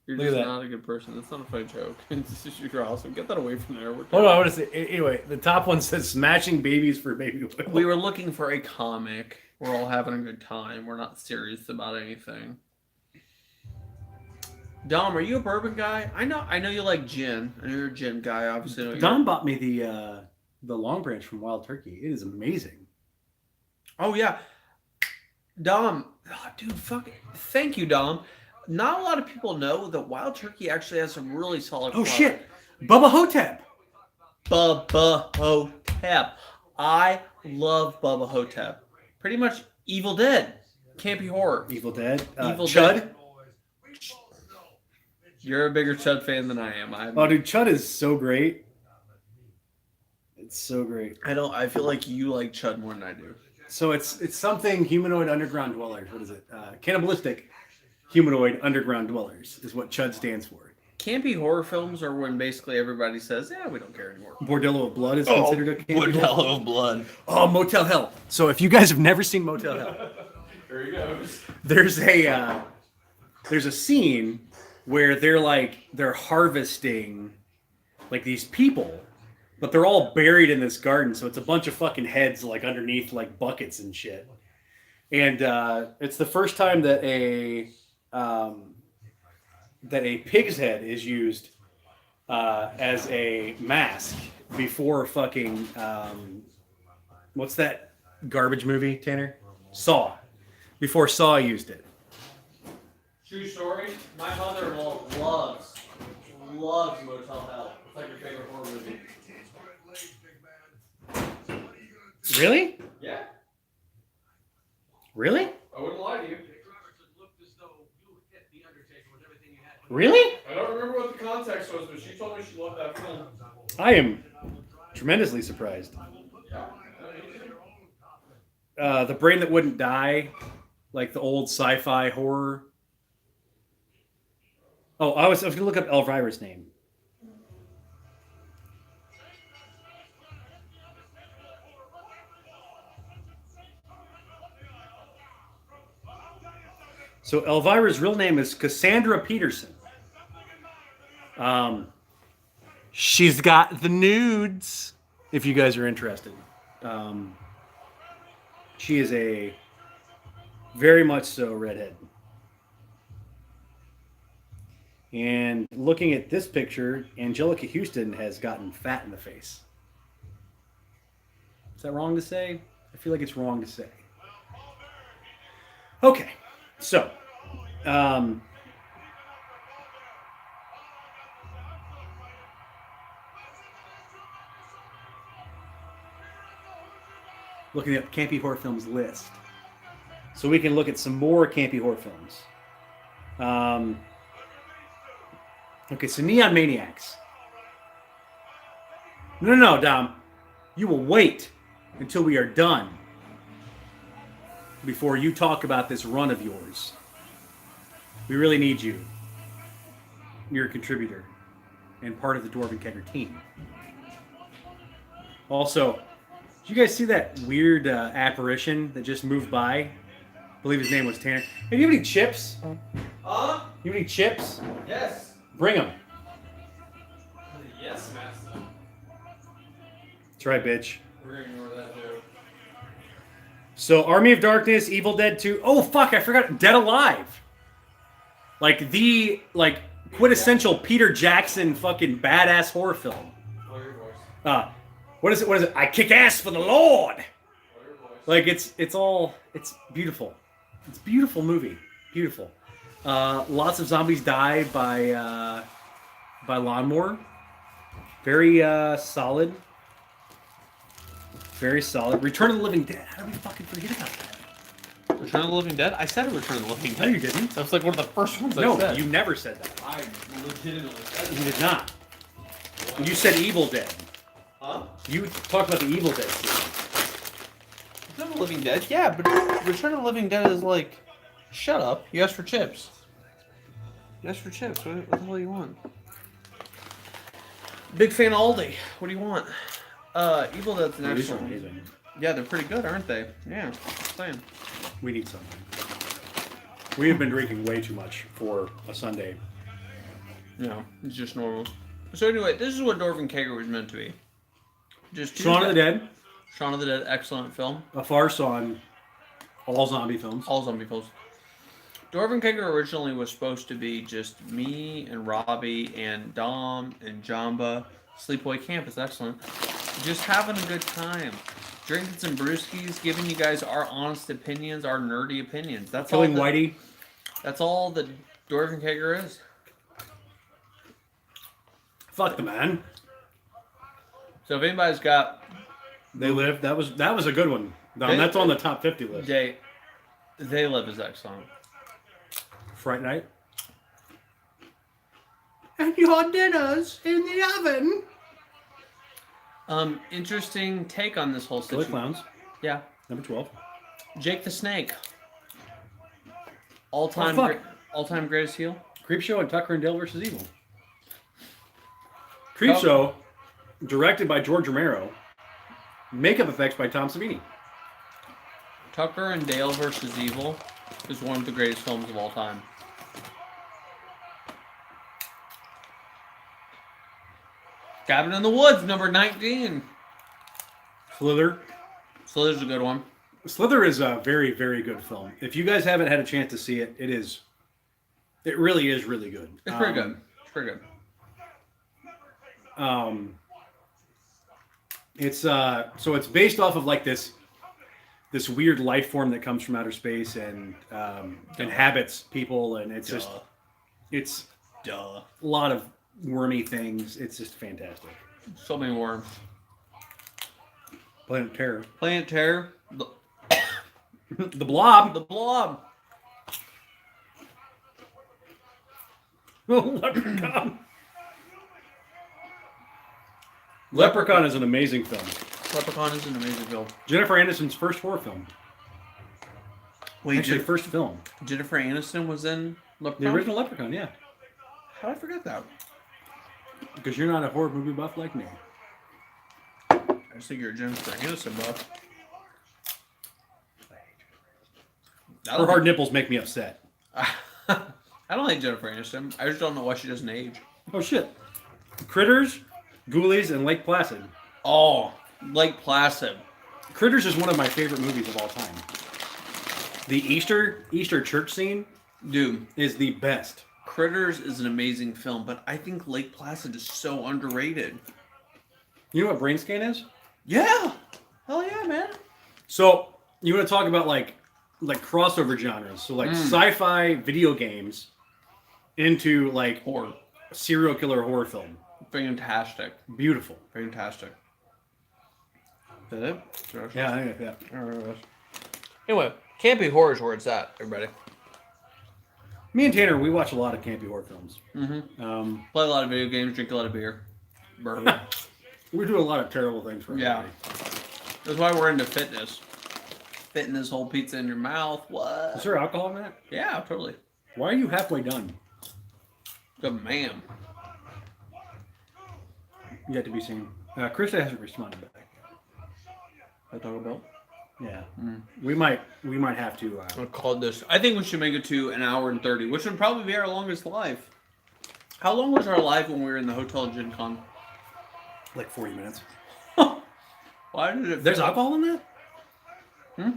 You're Look at just that. not a good person. That's not a funny joke. You're awesome. Get that away from there. Hold on, I want to say. Anyway, the top one says "Smashing Babies for Baby Oil." We were looking for a comic. We're all having a good time. We're not serious about anything. Dom, are you a bourbon guy? I know you like gin. I know you're a gin guy. Obviously, Dom bought me the Long Branch from Wild Turkey. It is amazing. Oh yeah, Dom, dude, fuck it. Thank you, Dom. Not a lot of people know that Wild Turkey actually has some really solid. Oh shit, Bubba Hotep. Bubba Hotep. I love Bubba Hotep. Pretty much Evil Dead, campy horror. Evil Dead. Evil Chud. Dead. You're a bigger Chud fan than I am. Oh, dude, Chud is so great. It's so great. I feel like you like Chud more than I do. So it's something humanoid underground dwellers. What is it? Cannibalistic humanoid underground dwellers is what Chud stands for. Campy horror films are when basically everybody says, "Yeah, we don't care anymore." Bordello of Blood is considered a campy Bordello of Blood. Oh, Motel Hell. So if you guys have never seen Motel Hell, There he goes. there's a scene where they're harvesting like these people, but they're all buried in this garden, so it's a bunch of fucking heads like underneath like buckets and shit. And it's the first time that a pig's head is used as a mask before fucking what's that garbage movie, Tanner? Saw. Before Saw used it. True story. My mother-in-law loves Motel Hell. It's like your favorite horror movie. Really? Yeah, Really? I wouldn't lie to you. Really? I don't remember what the context was, but she told me she loved that film. I am tremendously surprised. The Brain That Wouldn't Die, like the old sci-fi horror. Oh, I was gonna look up Elvira's name. So Elvira's real name is Cassandra Peterson. She's got the nudes, if you guys are interested. She is a very much so redhead. And looking at this picture, Angelica Houston has gotten fat in the face. Is that wrong to say? I feel like it's wrong to say. Okay, so looking at Campy Horror Films list, so we can look at some more Campy Horror Films. Okay, so Neon Maniacs. No, Dom. You will wait until we are done before you talk about this run of yours. We really need you. You're a contributor and part of the Dwarven Kegger team. Also, did you guys see that weird apparition that just moved by? I believe his name was Tanner. Hey, do you have any chips? Huh? You have any chips? Yes. Bring them. Yes, master. That's right, bitch. We're gonna ignore that too. So, Army of Darkness, Evil Dead 2. Oh, fuck, I forgot. Dead Alive. Like, the, quintessential Peter Jackson fucking badass horror film. Lower your voice. What is it? I kick ass for the Lord. Lower your voice. Like, it's beautiful. It's a beautiful movie. Beautiful. Lots of zombies die by lawnmower. Very solid. Very solid. Return of the Living Dead. How do we fucking forget about that? Return of the Living Dead? I said Return of the Living Dead. No, you didn't. That was like one of the first ones I No, said. you never said that. I legitimately said You did not. You said Evil Dead. Huh? You talked about the Evil Dead series. Return of the Living Dead? Yeah, but Return of the Living Dead is like... Shut up. You asked for chips. You asked for chips. What the hell do you want? Big fan of Aldi. What do you want? Evil Dead's an These are excellent... amazing. Yeah, they're pretty good, aren't they? Yeah, same. We need something. We have been drinking way too much for a Sunday. No, it's just normal. So anyway, this is what Dwarven Kegger was meant to be. Just Shaun of the Dead. Shaun of the Dead, excellent film. A farce on all zombie films. All zombie films. Dwarven Kegger originally was supposed to be just me and Robbie and Dom and Jamba. Sleepaway Camp is excellent. Just having a good time. Drinking some brewskis, giving you guys our honest opinions, our nerdy opinions. That's Killing all. Whitey. That's all that Dwarven Kegger is. Fuck the man. So if anybody's got They Live. That was a good one. That's on the top 50 list. They Live is excellent. Fright Night. And your dinner's in the oven. Interesting take on this whole Killer situation. Clowns. Yeah. Number 12. Jake the Snake. Oh, fuck. All-time greatest heel. Creepshow and Tucker and Dale versus Evil. Creepshow, directed by George Romero. Makeup effects by Tom Savini. Tucker and Dale versus Evil is one of the greatest films of all time. Cabin in the Woods, number 19. Slither. Slither's a good one. Slither is a very, very good film. If you guys haven't had a chance to see it, it really is really good. It's pretty good. It's pretty good. So it's based off of like this weird life form that comes from outer space and inhabits people, and it's Duh. a lot of wormy things. It's just fantastic. So many worms. Planet Terror. Planet Terror. The Blob. The Blob. Leprechaun. Leprechaun is an amazing film. Leprechaun is an amazing film. Jennifer Aniston's first horror film. Wait, Actually, first film. Jennifer Aniston was in Leprechaun? The original Leprechaun, yeah. How did I forget that? Because you're not a horror movie buff like me. I just think you're a Jennifer Aniston buff. Her hard nipples make me upset. I don't like Jennifer Aniston. I just don't know why she doesn't age. Oh, shit. Critters, Ghoulies, and Lake Placid. Oh, Lake Placid. Critters is one of my favorite movies of all time. The Easter church scene, dude, is the best. Critters is an amazing film, but I think Lake Placid is so underrated. You know what brain scan is? Yeah. Hell yeah, man. So, you want to talk about like crossover genres. So like sci-fi video games into like horror. Serial killer horror film. Fantastic. Beautiful. Fantastic. Is that it? Yeah, I think that's that. Anyway, campy horror is where it's at, everybody. Me and Tanner, we watch a lot of campy horror films. Mm-hmm. Play a lot of video games, drink a lot of beer. Bourbon. We do a lot of terrible things for everybody. That's why we're into fitness. Fitting this whole pizza in your mouth. What? Is there alcohol in that? Yeah, totally. Why are you halfway done? Good man. Yet to be seen. Krista hasn't responded back. I talk about. Yeah. We might have to. I called this. I think we should make it to an hour and 30, which would probably be our longest live. How long was our live when we were in the Hotel Gen Con? Like 40 minutes. Why did it? There's alcohol in that?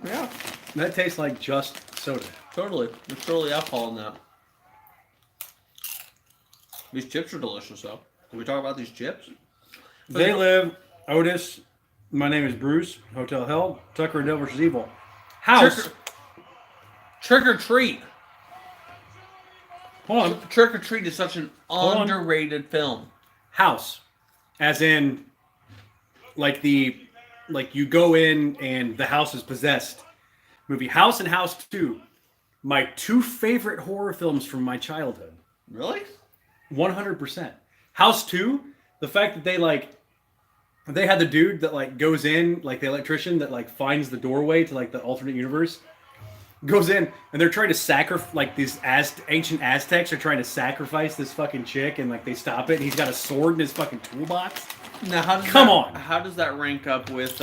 Yeah. That tastes like just soda. Totally. There's totally alcohol in that. These chips are delicious, though. Can we talk about these chips? They Live, Otis. My name is Bruce. Hotel Hell. Tucker and Dale versus Evil. House. Trick or Treat. Hold on. Trick or Treat is such an underrated film. House. As in, like you go in and the house is possessed. Movie House and House 2. My two favorite horror films from my childhood. Really? 100%. House 2, the fact that they They had the dude that like goes in, like the electrician that like finds the doorway to like the alternate universe. Goes in and they're trying to sacrifice, like these ancient Aztecs are trying to sacrifice this fucking chick, and like they stop it. And he's got a sword in his fucking toolbox. Now, Come on. How does that rank up with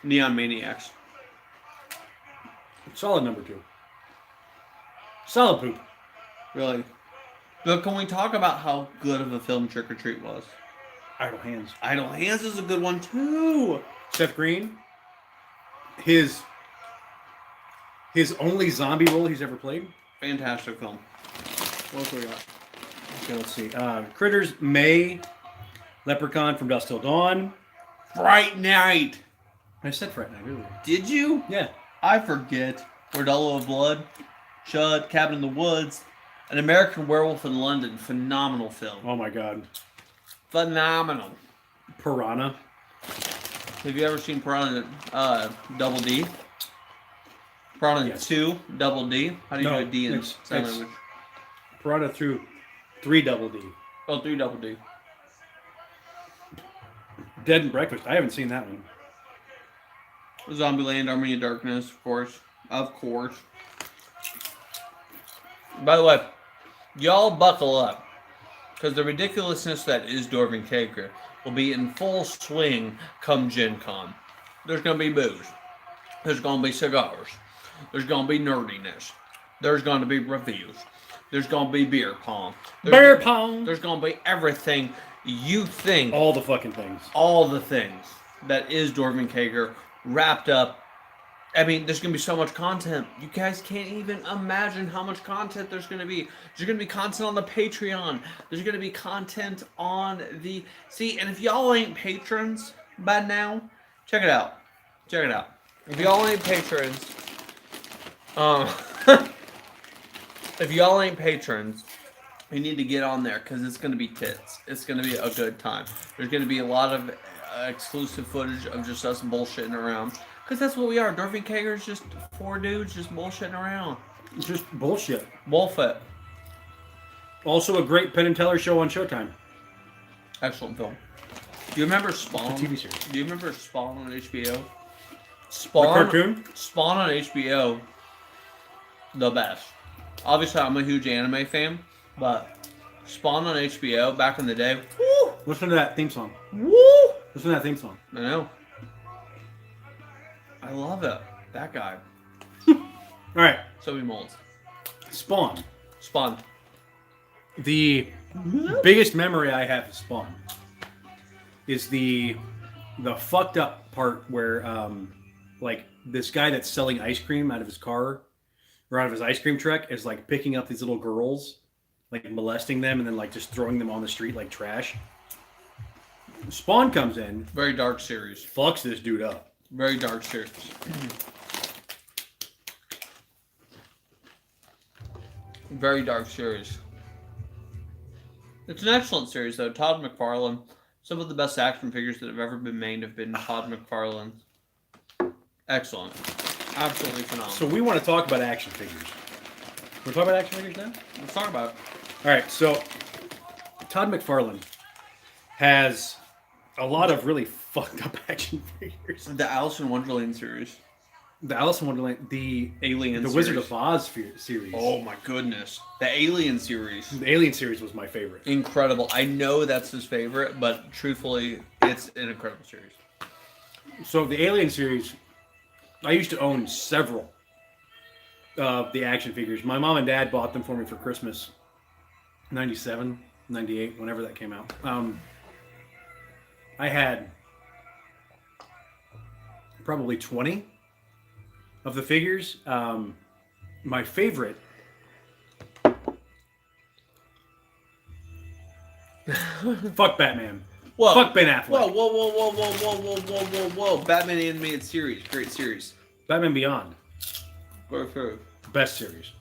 Neon Maniacs? Solid number 2. Solid poop. Really? But can we talk about how good of a film Trick or Treat was? Idle Hands. Idle Hands is a good one too. Seth Green. His only zombie role he's ever played. Fantastic film. What else we got? Okay, let's see. Critters, May, Leprechaun from Dusk Till Dawn. Fright Night. I said Fright Night earlier. Did you? Yeah. I forget. Bordello of Blood, Chud, Cabin in the Woods, An American Werewolf in London. Phenomenal film. Oh my god. Phenomenal. Piranha. Have you ever seen Piranha Double D? Piranha Yes. 2 Double D? How do you do a D in sign it's language? Piranha through 3 Double D. Oh, 3 Double D. Dead and Breakfast. I haven't seen that one. Zombieland, Army of Darkness, of course. Of course. By the way, y'all buckle up. Because the ridiculousness that is Dorvin Caker will be in full swing come Gen Con. There's going to be booze. There's going to be cigars. There's going to be nerdiness. There's going to be reviews. There's going to be beer pong. Beer pong! There's going to be everything you think. All the fucking things. All the things that is Dorvin Caker wrapped up. I mean, there's going to be so much content. You guys can't even imagine how much content there's going to be. There's going to be content on the Patreon. There's going to be content on the... See, and if y'all ain't patrons by now, check it out. Check it out. If y'all ain't patrons... if y'all ain't patrons, you need to get on there because it's going to be tits. It's going to be a good time. There's going to be a lot of exclusive footage of just us bullshitting around. Because that's what we are. Dorvin Cager is just 4 dudes just bullshitting around. Just bullshit. Bullfit. Also a great Penn and Teller show on Showtime. Excellent film. Do you remember Spawn? It's a TV series. Do you remember Spawn on HBO? The cartoon? Spawn on HBO. The best. Obviously, I'm a huge anime fan, but Spawn on HBO back in the day. Woo! Listen to that theme song. Woo! Listen to that theme song. I know. I love it. That guy. Alright. Soapy Molds. Spawn. Spawn. The biggest memory I have of Spawn is the fucked up part where like this guy that's selling ice cream out of his car or out of his ice cream truck is like picking up these little girls, like molesting them and then like just throwing them on the street like trash. Spawn comes in. Very dark series. Fucks this dude up. Very dark series. Very dark series. It's an excellent series, though. Todd McFarlane. Some of the best action figures that have ever been made have been Todd McFarlane's. Excellent. Absolutely phenomenal. So we want to talk about action figures. We're talking about action figures now? Let's talk about it. All right, so Todd McFarlane has a lot of really fucked up action figures. The Alice in Wonderland series. The Alice in Wonderland, the Alien the series. Wizard of Oz series. Oh my goodness. The Alien series. The Alien series was my favorite. Incredible. I know that's his favorite, but truthfully, it's an incredible series. So the Alien series, I used to own several of the action figures. My mom and dad bought them for me for Christmas. 97, 98, whenever that came out. I had probably 20 of the figures. My favorite fuck Batman. Whoa. Fuck Ben Affleck. Whoa. Batman animated series. Great series. Batman Beyond. Go through. Best series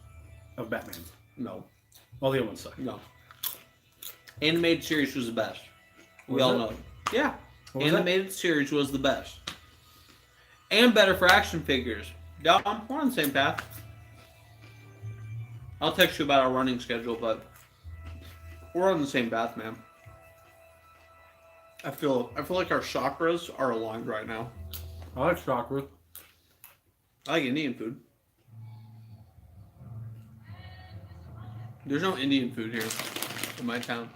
of Batman. No. All the other ones suck. No. Animated series was the best. We Was all it? know it. Yeah. What was Animated series was the best. And better for action figures. Dom, we're on the same path. I'll text you about our running schedule, but we're on the same path, man. I feel like our chakras are aligned right now. I like chocolate. I like Indian food. There's no Indian food here in my town.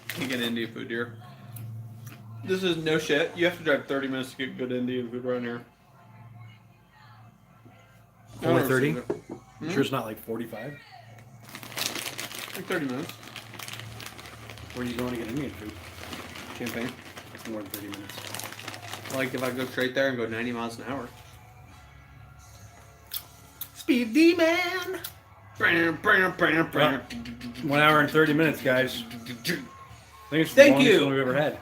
You can't get Indian food here. This is no shit. You have to drive 30 minutes to get good Indian food around here. Only 30? Hmm? Sure it's not like 45? Like 30 minutes. Where are you going to get Indian food? Campaign. It's more than 30 minutes. Like if I go straight there and go 90 miles an hour. Speed demon! 1 hour and 30 minutes, guys. I think it's the Thank longest you. one we've ever had.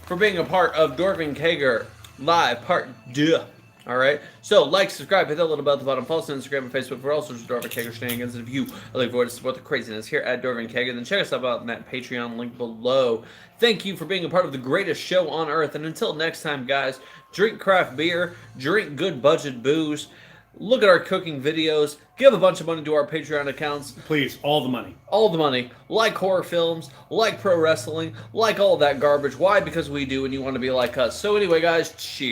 For being a part of Dorvin Kager Live Part 2. Alright? So, like, subscribe, hit that little bell at the bottom. Follow us on Instagram and Facebook for all sorts of Dorvin Kager shenanigans. And if you are looking forward to support the craziness here at Dorvin Kager, then check us out on that Patreon link below. Thank you for being a part of the greatest show on earth. And until next time, guys, drink craft beer, drink good budget booze, look at our cooking videos, give a bunch of money to our Patreon accounts. Please, all the money. All the money. Like horror films, like pro wrestling, like all that garbage. Why? Because we do, and you want to be like us. So anyway, guys, cheers.